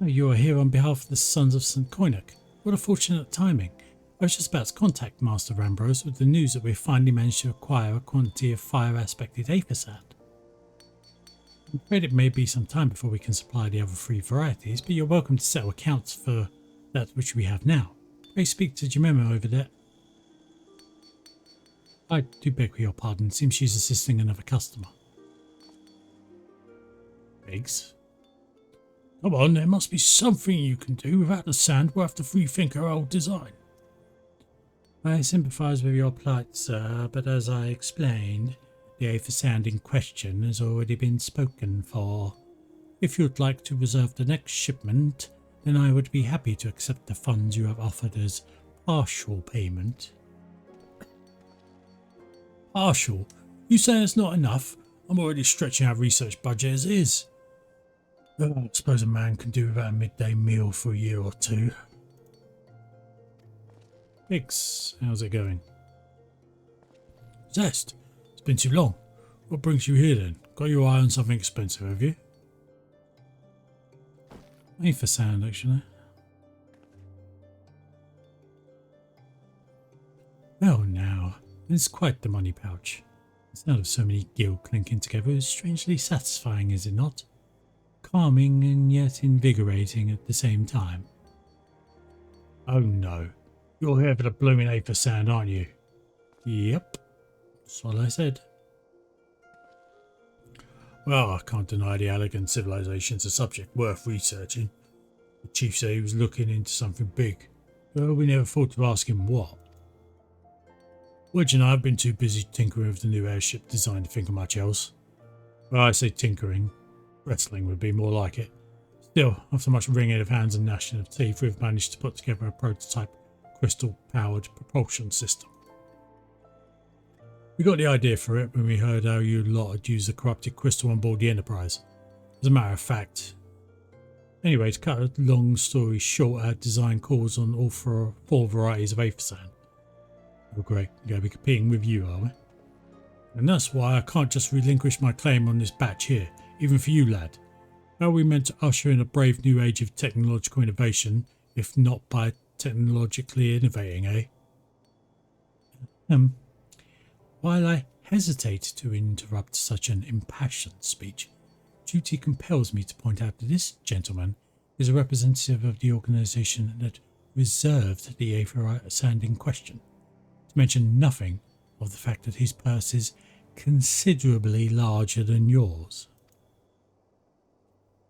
Oh, you are here on behalf of the Sons of St. Koinuk. What a fortunate timing. I was just about to contact Master Ambrose with the news that we've finally managed to acquire a quantity of fire-aspected Aether sand. I'm afraid it may be some time before we can supply the other 3 varieties, but you're welcome to settle accounts for that which we have now. Pray speak to Jemima over there. I do beg for your pardon. It seems she's assisting another customer. Eggs? Come on, there must be something you can do. Without the sand, we'll have to rethink our old design. I sympathise with your plight, sir, but as I explained, the Aether sand in question has already been spoken for. If you'd like to reserve the next shipment, then I would be happy to accept the funds you have offered as partial payment. Partial? You say it's not enough? I'm already stretching our research budget as is. I suppose a man can do without a midday meal for a year or 2. Higgs, how's it going? Zest, it's been too long. What brings you here then? Got your eye on something expensive, have you? Aether sand, actually. Well now, it's quite the money pouch. The sound of so many guild clinking together is strangely satisfying, is it not? Calming and yet invigorating at the same time. Oh no, you're here for the blooming Aether sand, aren't you? Yep, that's what I said. Well, I can't deny the elegant civilization's a subject worth researching. The chief said he was looking into something big, but we never thought to ask him what. Wedge and I have been too busy tinkering with the new airship design to think of much else. Well, I say tinkering. Wrestling would be more like it. Still, after much wringing of hands and gnashing of teeth, we've managed to put together a prototype crystal-powered propulsion system. We got the idea for it when we heard how you lot had used the corrupted crystal on board the Enterprise. As a matter of fact. Anyway, to cut a long story short, our design calls on all 4 varieties of Aether sand. Oh great, we're going to be competing with you, are we? And that's why I can't just relinquish my claim on this batch here, even for you, lad. How are we meant to usher in a brave new age of technological innovation, if not by technologically innovating, eh? While I hesitate to interrupt such an impassioned speech, duty compels me to point out that this gentleman is a representative of the organisation that reserved the aetherite sand in question, to mention nothing of the fact that his purse is considerably larger than yours.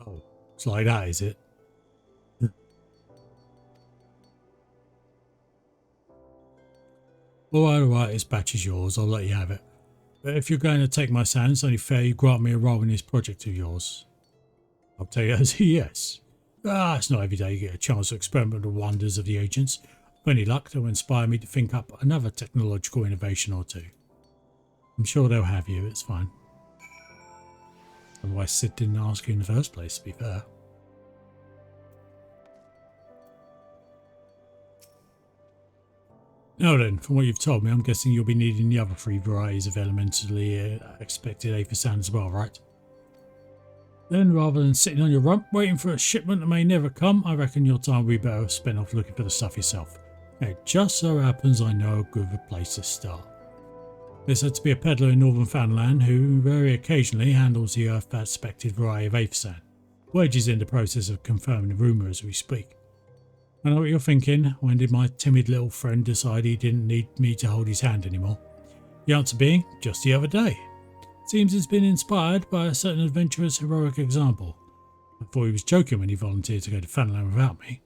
Oh, it's like that, is it? Alright, this batch is yours, I'll let you have it. But if you're going to take my sand, it's only fair you grant me a role in this project of yours. I'll take it as a yes. It's not every day you get a chance to experiment with the wonders of the agents. With any luck, they'll inspire me to think up another technological innovation or two. I'm sure they'll have you, it's fine. Otherwise Sid didn't ask you in the first place, to be fair. Now then, from what you've told me, I'm guessing you'll be needing the other 3 varieties of elementally expected aether sand as well, right? Then, rather than sitting on your rump waiting for a shipment that may never come, I reckon your time will be better spent off looking for the stuff yourself. It just so happens I know a good place to start. There's said to be a peddler in northern Fanland who very occasionally handles the earth-expected variety of aether sand. Wedge is in the process of confirming the rumour as we speak. I know what you're thinking. When did my timid little friend decide he didn't need me to hold his hand anymore? The answer being, just the other day. Seems it's been inspired by a certain adventurer's heroic example. I thought he was joking when he volunteered to go to Fanland without me.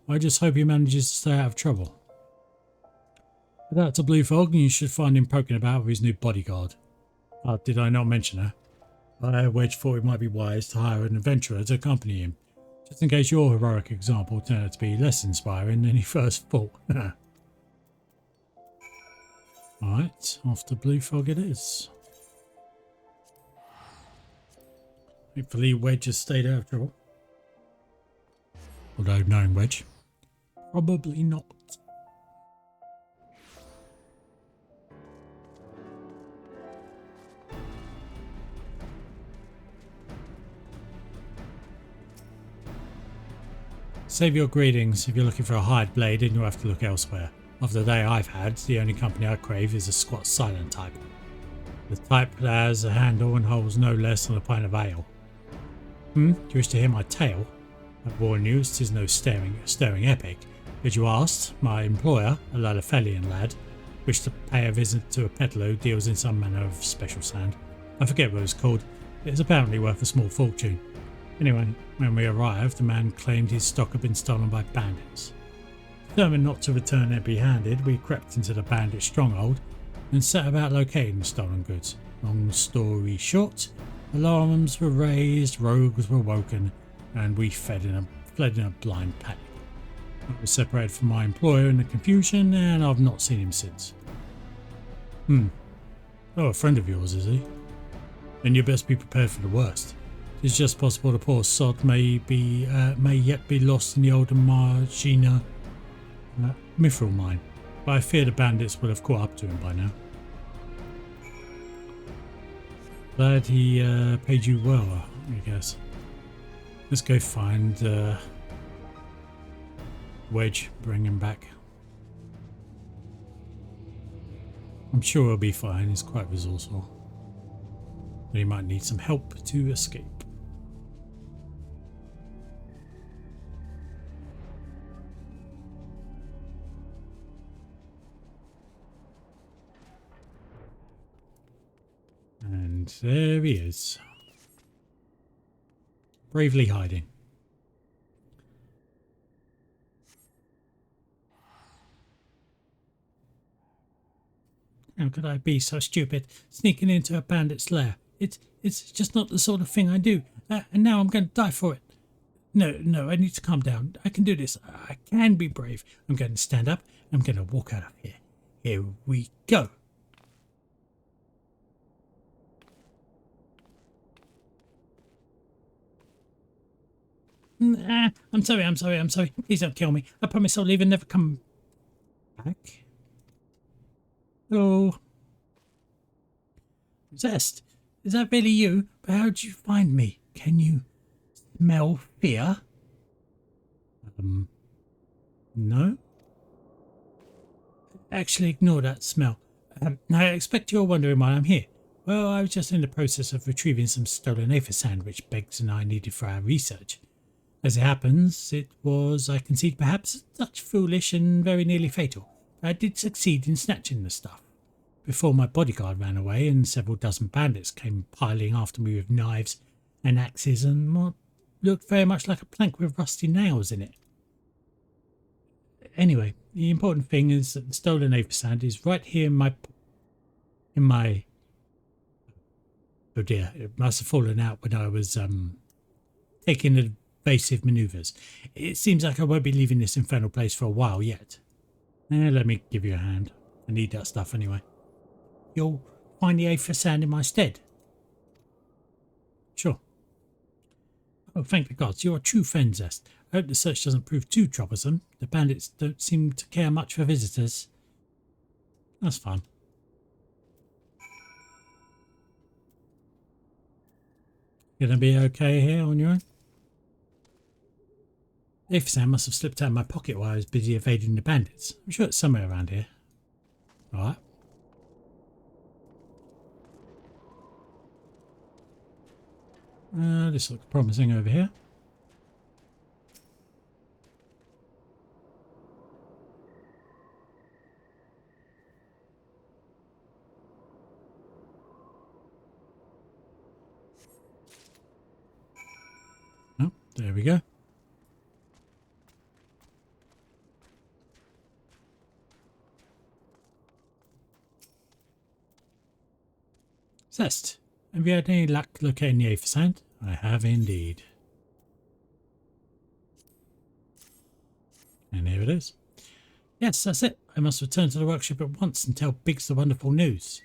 I just hope he manages to stay out of trouble. Head out to Blue Fog and you should find him poking about with his new bodyguard. Did I not mention her? Wedge thought it might be wise to hire an adventurer to accompany him, just in case your heroic example turned out to be less inspiring than he first thought. Alright, off to Blue Fog it is. Hopefully Wedge has stayed out of trouble. Although knowing Wedge, probably not. Save your greetings. If you're looking for a hired blade, then you'll have to look elsewhere. After the day I've had, the only company I crave is a squat silent type. The type that has a handle and holds no less than a pint of ale. Do you wish to hear my tale? I warn you, it is no stirring epic. As you asked, my employer, a Lalafelian lad, wished to pay a visit to a peddler who deals in some manner of special sand. I forget what it's called. It is apparently worth a small fortune. Anyway, when we arrived, the man claimed his stock had been stolen by bandits. Determined not to return empty-handed, we crept into the bandit stronghold and set about locating the stolen goods. Long story short, alarms were raised, rogues were woken, and we fled in a blind panic. I was separated from my employer in the confusion, and I've not seen him since. Oh, a friend of yours, is he? Then you best be prepared for the worst. It's just possible the poor sod may yet be lost in the old Margina mithril mine, but I fear the bandits will have caught up to him by now. Glad he paid you well, I guess. Let's go find Wedge, bring him back. I'm sure he'll be fine, he's quite resourceful. But he might need some help to escape. And there he is. Bravely hiding. How could I be so stupid, sneaking into a bandit's lair? It's just not the sort of thing I do, and now I'm going to die for it. No, I need to calm down. I can do this. I can be brave. I'm going to stand up. I'm going to walk out of here. Here we go. I'm sorry. Please don't kill me. I promise I'll leave and never come back. Hello. Zest, is that really you? But how did you find me? Can you smell fear? No. Actually, ignore that smell. I expect you're wondering why I'm here. Well, I was just in the process of retrieving some stolen aether sand which Beggs and I needed for our research. As it happens, it was, I concede, perhaps a touch foolish and very nearly fatal. I did succeed in snatching the stuff before my bodyguard ran away and several dozen bandits came piling after me with knives and axes and what looked very much like a plank with rusty nails in it. Anyway, the important thing is that the stolen Aphasand is right here in my oh dear, it must have fallen out when I was taking evasive maneuvers. It seems like I won't be leaving this infernal place for a while yet. Let me give you a hand. I need that stuff anyway. You'll find the Aphasand in my stead. Sure. Oh, thank the gods, you're a true friend, Zest. I hope the search doesn't prove too troublesome. The bandits don't seem to care much for visitors. That's fine. Gonna be okay here on your own? The Aphasand must have slipped out of my pocket while I was busy evading the bandits. I'm sure it's somewhere around here. Alright. This looks promising over here. Oh, there we go. Zest, have you had any luck locating the Aphasand? I have indeed. And here it is. Yes, that's it. I must return to the workshop at once and tell Biggs the wonderful news.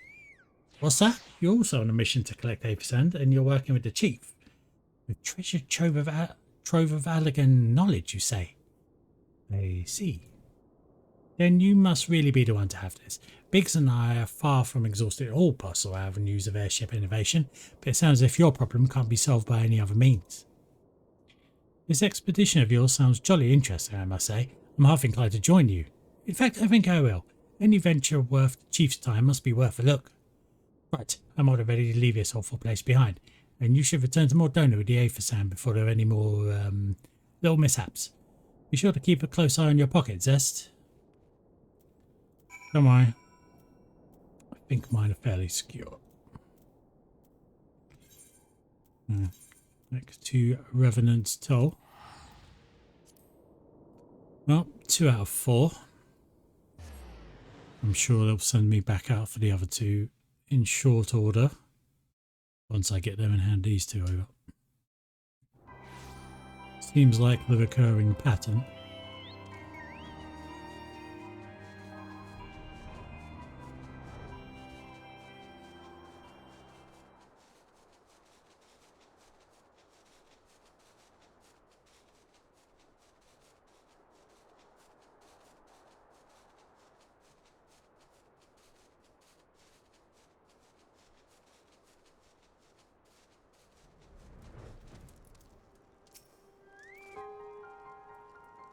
What's that? You're also on a mission to collect Aphasand and you're working with the chief. With treasure trove of Allegan knowledge, you say? I see. Then you must really be the one to have this. Biggs and I are far from exhausted all possible avenues of airship innovation, but it sounds as if your problem can't be solved by any other means. This expedition of yours sounds jolly interesting, I must say. I'm half inclined to join you. In fact, I think I will. Any venture worth the chief's time must be worth a look. Right, I'm all ready to leave this awful place behind, and you should return to Mordona with the Aphasand before there are any more little mishaps. Be sure to keep a close eye on your pocket, Zest. Don't worry. I think mine are fairly secure. Next to Revenant's Toll. Well, 2 out of 4. I'm sure they'll send me back out for the other 2 in short order once I get them and hand these 2 over. Seems like the recurring pattern.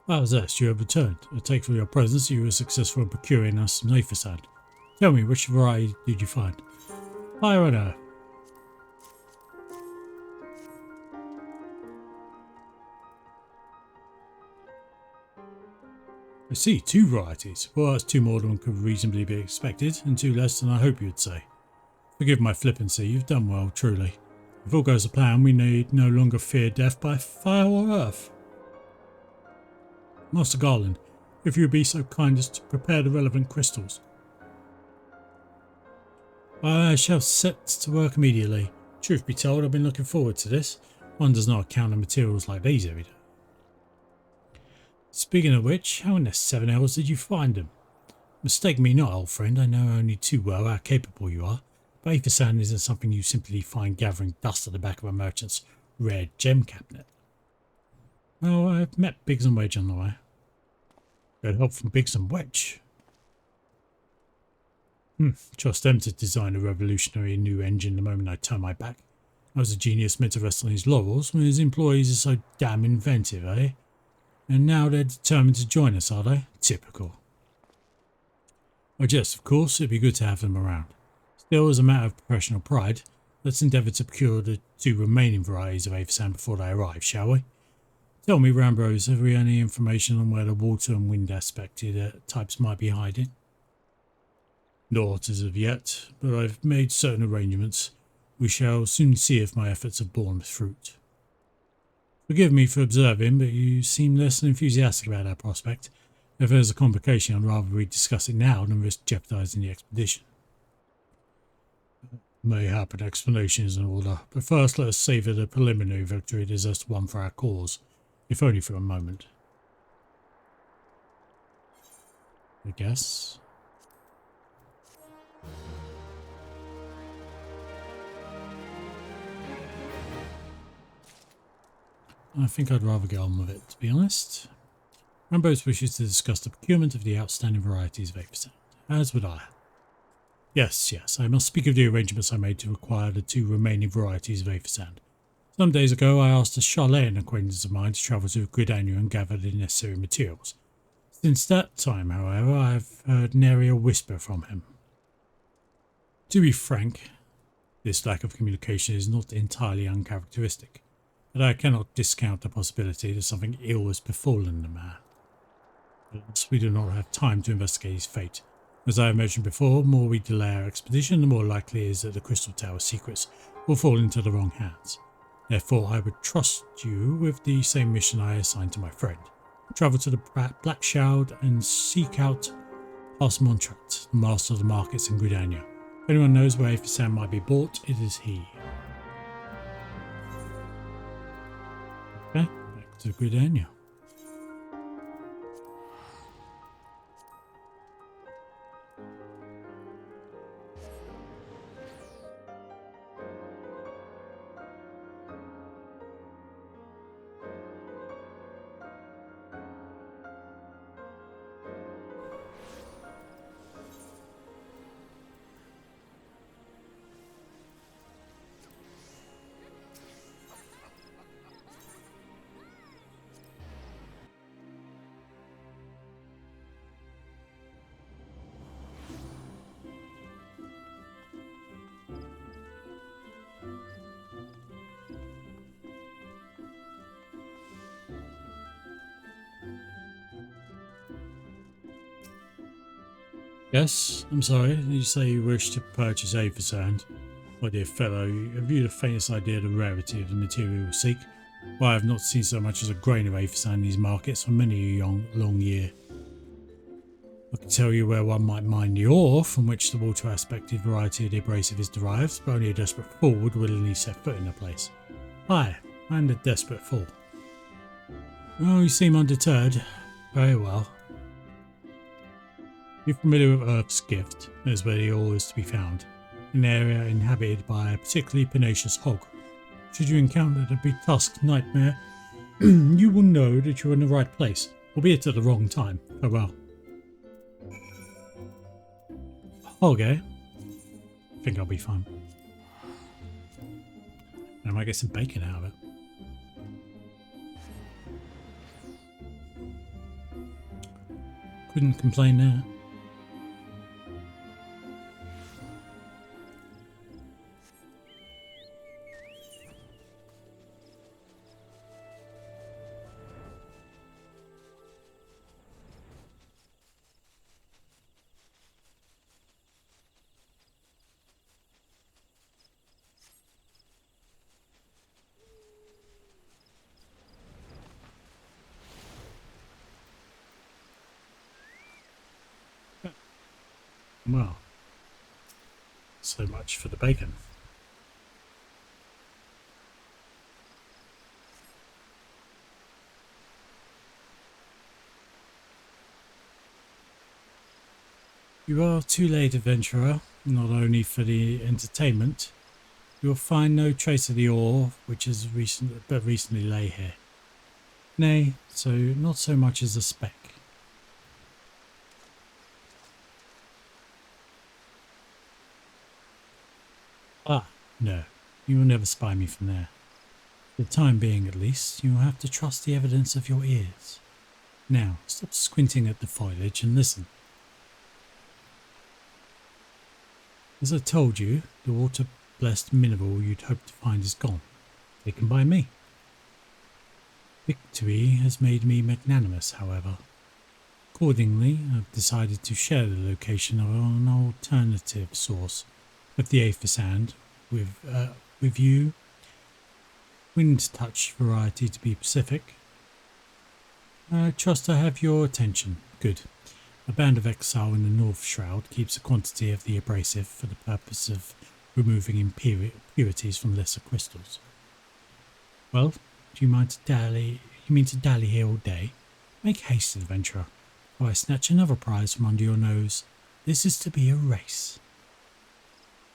Ah, Zest, you have returned. I take from your presence you were successful in procuring us some Aphasand. Tell me, which variety did you find? Fire or no? I see, 2 varieties. Well, that's 2 more than could reasonably be expected, and 2 less than I hope you'd say. Forgive my flippancy, you've done well, truly. If all goes to plan, we need no longer fear death by fire or earth. Master Garland, if you would be so kind as to prepare the relevant crystals. I shall set to work immediately. Truth be told, I've been looking forward to this. One does not encounter materials like these every day. Speaking of which, how in the 7 hells did you find them? Mistake me not, old friend, I know only too well how capable you are, but Aphasand isn't something you simply find gathering dust at the back of a merchant's rare gem cabinet. Well, I've met Biggs and Wedge on the way. Got help from Biggs and Wedge. Trust them to design a revolutionary new engine the moment I turn my back. I was a genius meant to rest on his laurels when his employees are so damn inventive, eh? And now they're determined to join us, are they? Typical. I jest, of course, it'd be good to have them around. Still, as a matter of professional pride, let's endeavour to procure the 2 remaining varieties of Aphasand before they arrive, shall we? Tell me, Rambrose, have we any information on where the water and wind aspected types might be hiding? Not as of yet, but I've made certain arrangements. We shall soon see if my efforts have borne fruit. Forgive me for observing, but you seem less than enthusiastic about our prospect. If there's a complication, I'd rather we discuss it now than risk jeopardizing the expedition. Mayhap an explanation is in order, but first let us savour the preliminary victory it is us won for our cause, if only for a moment. I guess. I think I'd rather get on with it, to be honest. Rambrose wishes to discuss the procurement of the outstanding varieties of Apersand, as would I. Yes, I must speak of the arrangements I made to acquire the 2 remaining varieties of Apersand. Some days ago I asked a Charlayan acquaintance of mine to travel to Gridania and gather the necessary materials. Since that time, however, I have heard nary a whisper from him. To be frank, this lack of communication is not entirely uncharacteristic, but I cannot discount the possibility that something ill has befallen the man. But we do not have time to investigate his fate. As I have mentioned before, the more we delay our expedition, the more likely it is that the Crystal Tower's secrets will fall into the wrong hands. Therefore, I would trust you with the same mission I assigned to my friend. Travel to the Black Shroud and seek out Past Montrat, the master of the markets in Gridania. If anyone knows where Apersand might be bought, it is he. Okay, back to Gridania. Yes, I'm sorry. You say you wish to purchase Apersand. My dear fellow, have you the faintest idea of the rarity of the material we seek? Why, I have not seen so much as a grain of Apersand in these markets for many a long year. I can tell you where one might mine the ore from which the water aspected variety of the abrasive is derived, but only a desperate fool would willingly set foot in the place. Aye, and a desperate fool. Oh, you seem undeterred. Very well. You're familiar with Earth's Gift, as where the ore is to be found, an area inhabited by a particularly pugnacious hog. Should you encounter the betusked nightmare, you will know that you're in the right place, albeit at the wrong time. Farewell. Hog, eh? I think I'll be fine. I might get some bacon out of it. Couldn't complain there. Well, so much for the bacon. You are too late, adventurer. Not only for the entertainment, you will find no trace of the ore which has recently lay here. Nay, so not so much as a speck. Ah, no, you will never spy me from there. For the time being, at least, you will have to trust the evidence of your ears. Now, stop squinting at the foliage and listen. As I told you, the water-blessed mineral you'd hoped to find is gone, taken by me. Victory has made me magnanimous, however. Accordingly, I've decided to share the location of an alternative source of the Aphis with you. Wind touch variety to be specific. I trust I have your attention. Good. A band of exile in the North Shroud keeps a quantity of the abrasive for the purpose of removing impurities from lesser crystals. Well, do you mind to dally? You mean to dally here all day? Make haste, adventurer, or I snatch another prize from under your nose. This is to be a race.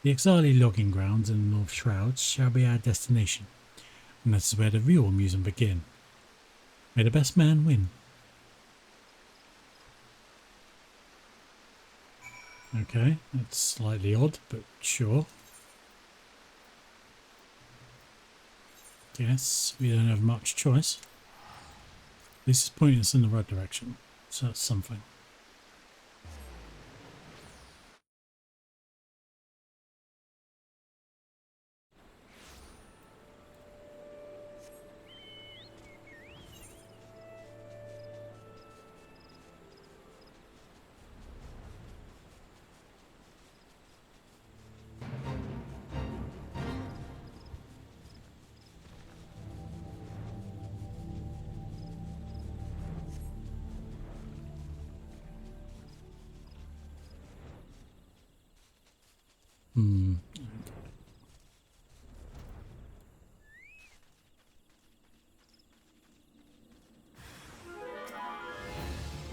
The Exali logging grounds in the North Shrouds shall be our destination, and that is where the real amusement begin. May the best man win. Okay, that's slightly odd, but sure. Guess we don't have much choice. This is pointing us in the right direction, so that's something.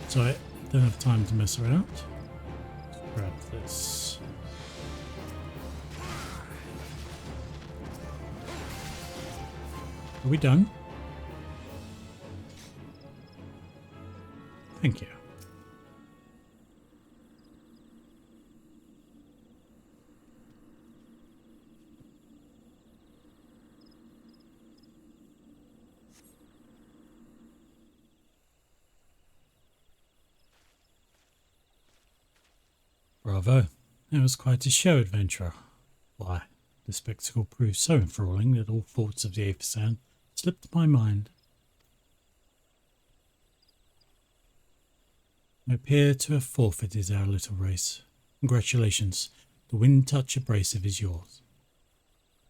So I don't have time to mess around. Let's grab this. Are we done? Thank you. Bravo. That was quite a show, adventurer. Why, the spectacle proved so enthralling that all thoughts of the Aphis slipped my mind. I appear to have forfeited our little race. Congratulations, the wind touch abrasive is yours.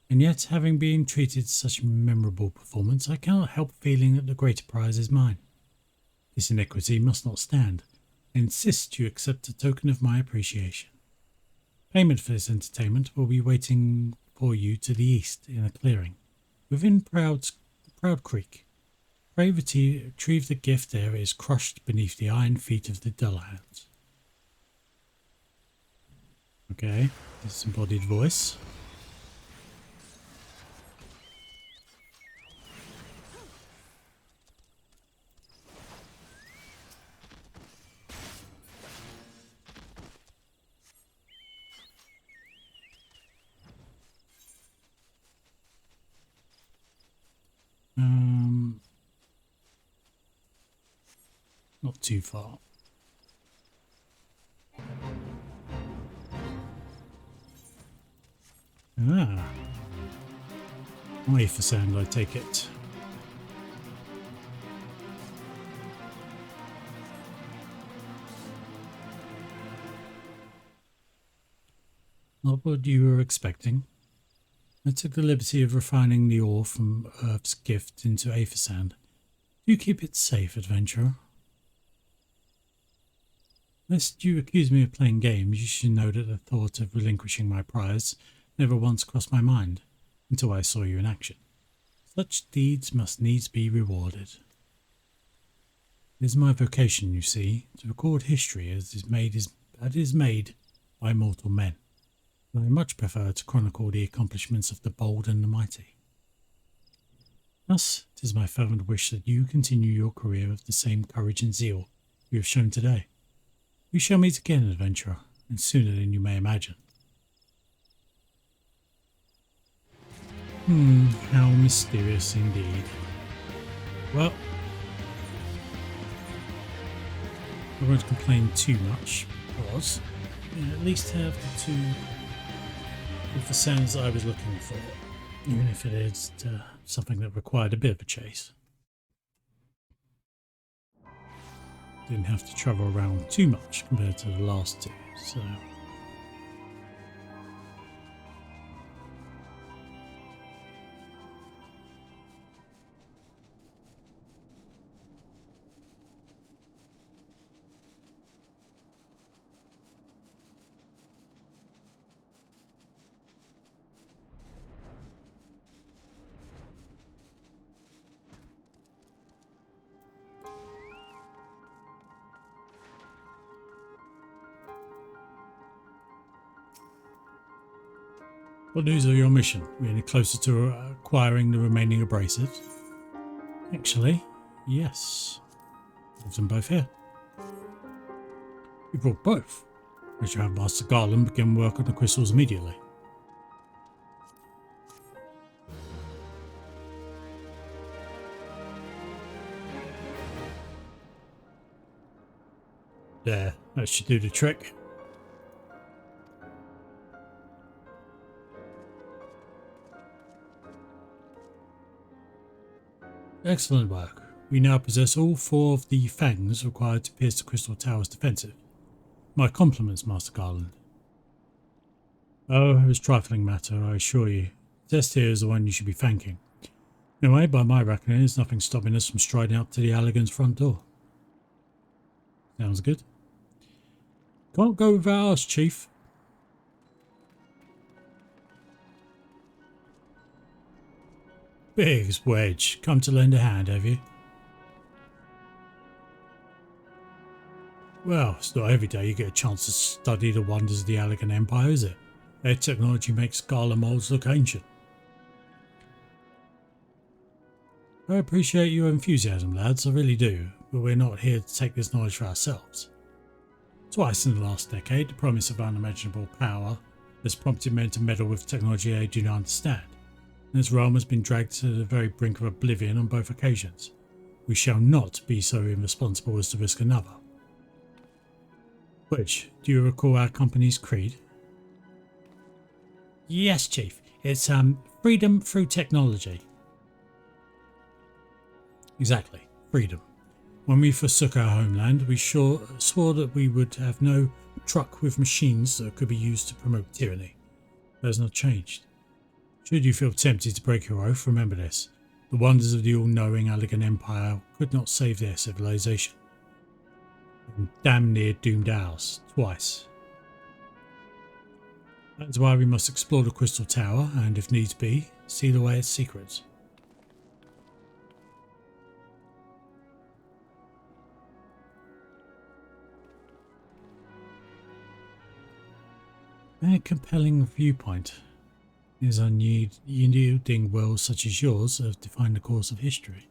And yet, having been treated to such memorable performance, I cannot help feeling that the greater prize is mine. This inequity must not stand. I insist you accept a token of my appreciation. Payment for this entertainment will be waiting for you to the east in a clearing, within Proud Creek. Pray retrieve the gift there is crushed beneath the iron feet of the Dullhounds. Okay, disembodied voice. Not too far. Ah. Wait for sound, I take it. Not what you were expecting. I took the liberty of refining the ore from Earth's gift into Aether sand. Do keep it safe, adventurer. Lest you accuse me of playing games, you should know that the thought of relinquishing my prize never once crossed my mind until I saw you in action. Such deeds must needs be rewarded. It is my vocation, you see, to record history as is made by mortal men. But I much prefer to chronicle the accomplishments of the bold and the mighty. Thus, it is my fervent wish that you continue your career with the same courage and zeal you have shown today. We shall meet again, adventurer, and sooner than you may imagine. How mysterious indeed. Well, I won't complain too much, because I at least have the two of the sounds that I was looking for, even if it is something that required a bit of a chase. didn't have to travel around too much compared to the last two, so... What news of your mission? We're any closer to acquiring the remaining abrasives? Actually, yes. Have them both here. You brought both? We shall have Master Garland begin work on the crystals immediately. There, that should do the trick. Excellent work. We now possess all 4 of the fangs required to pierce the Crystal Tower's defensive. My compliments, Master Garland. Oh, it was a trifling matter, I assure you. The test here is the one you should be thanking. Anyway, by my reckoning, there's nothing stopping us from striding up to the Allegan's front door. Sounds good. Can't go without us, Chief. Biggs, Wedge, come to lend a hand, have you? Well, it's not every day you get a chance to study the wonders of the Allegan Empire, is it? Their technology makes Gala molds look ancient. I appreciate your enthusiasm, lads, I really do, but we're not here to take this knowledge for ourselves. Twice in the last decade, the promise of unimaginable power has prompted men to meddle with technology they do not understand. This realm has been dragged to the very brink of oblivion on both occasions. We shall not be so irresponsible as to risk another. Which, do you recall our company's creed? Yes, Chief. It's freedom through technology. Exactly, freedom. When we forsook our homeland, we swore that we would have no truck with machines that could be used to promote tyranny. That has not changed. Should you feel tempted to break your oath, remember this. The wonders of the all-knowing Allegan Empire could not save their civilization. And damn near doomed ours, twice. That is why we must explore the Crystal Tower and, if needs be, seal away its secrets. A compelling viewpoint. These unyielding worlds such as yours have defined the course of history.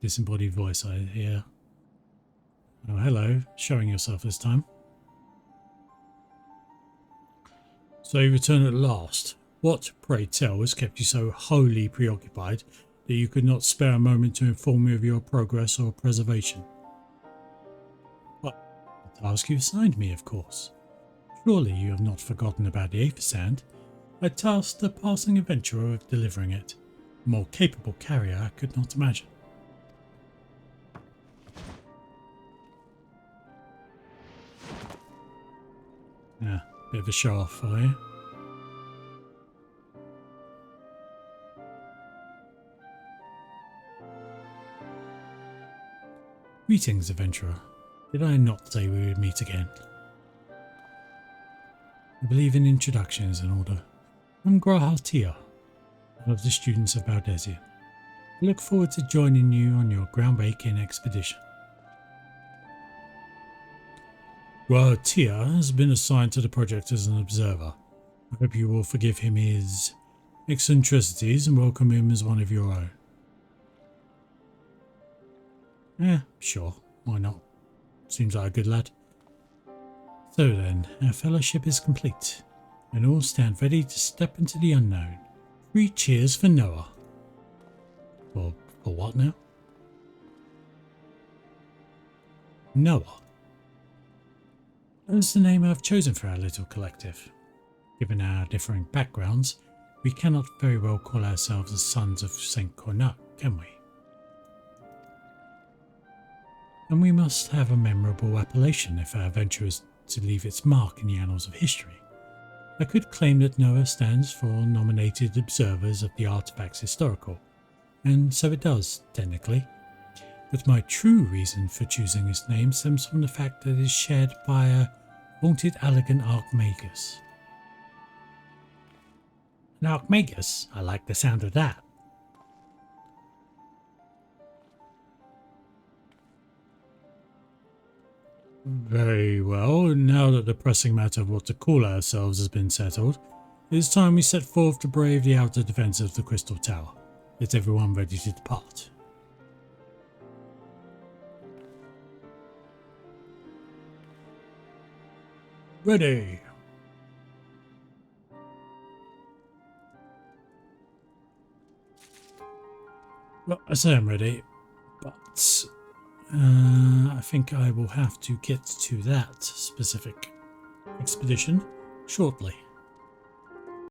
Disembodied voice I hear. Oh, hello. Showing yourself this time. So you return at last. What, pray tell, has kept you so wholly preoccupied that you could not spare a moment to inform me of your progress or preservation? What? The task you assigned me, of course. Surely you have not forgotten about the Aethysand. I tasked the passing adventurer with delivering it. A more capable carrier I could not imagine. Yeah, bit of a show off for you. Greetings, adventurer. Did I not say we would meet again? I believe an introduction is in order. I'm Grahatia, one of the students of Baldesia. I look forward to joining you on your groundbreaking expedition. Grahatia has been assigned to the project as an observer. I hope you will forgive him his eccentricities and welcome him as one of your own. Sure, why not? Seems like a good lad. So then, our fellowship is complete, and all stand ready to step into the unknown. 3 cheers for Noah. For what now? Noah. That is the name I've chosen for our little collective. Given our differing backgrounds, we cannot very well call ourselves the sons of Saint Cornut, can we? and we must have a memorable appellation if our venture is to leave its mark in the annals of history. I could claim that NOAA stands for Nominated Observers of the Artifacts Historical, and so it does, technically. But my true reason for choosing this name stems from the fact that it is shared by a vaunted elegant Archmagus. An Archmagus? I like the sound of that. Very well, now that the pressing matter of what to call ourselves has been settled, it is time we set forth to brave the outer defence of the Crystal Tower. Is everyone ready to depart? Ready! Well, I say I'm ready, but I think I will have to get to that specific expedition shortly.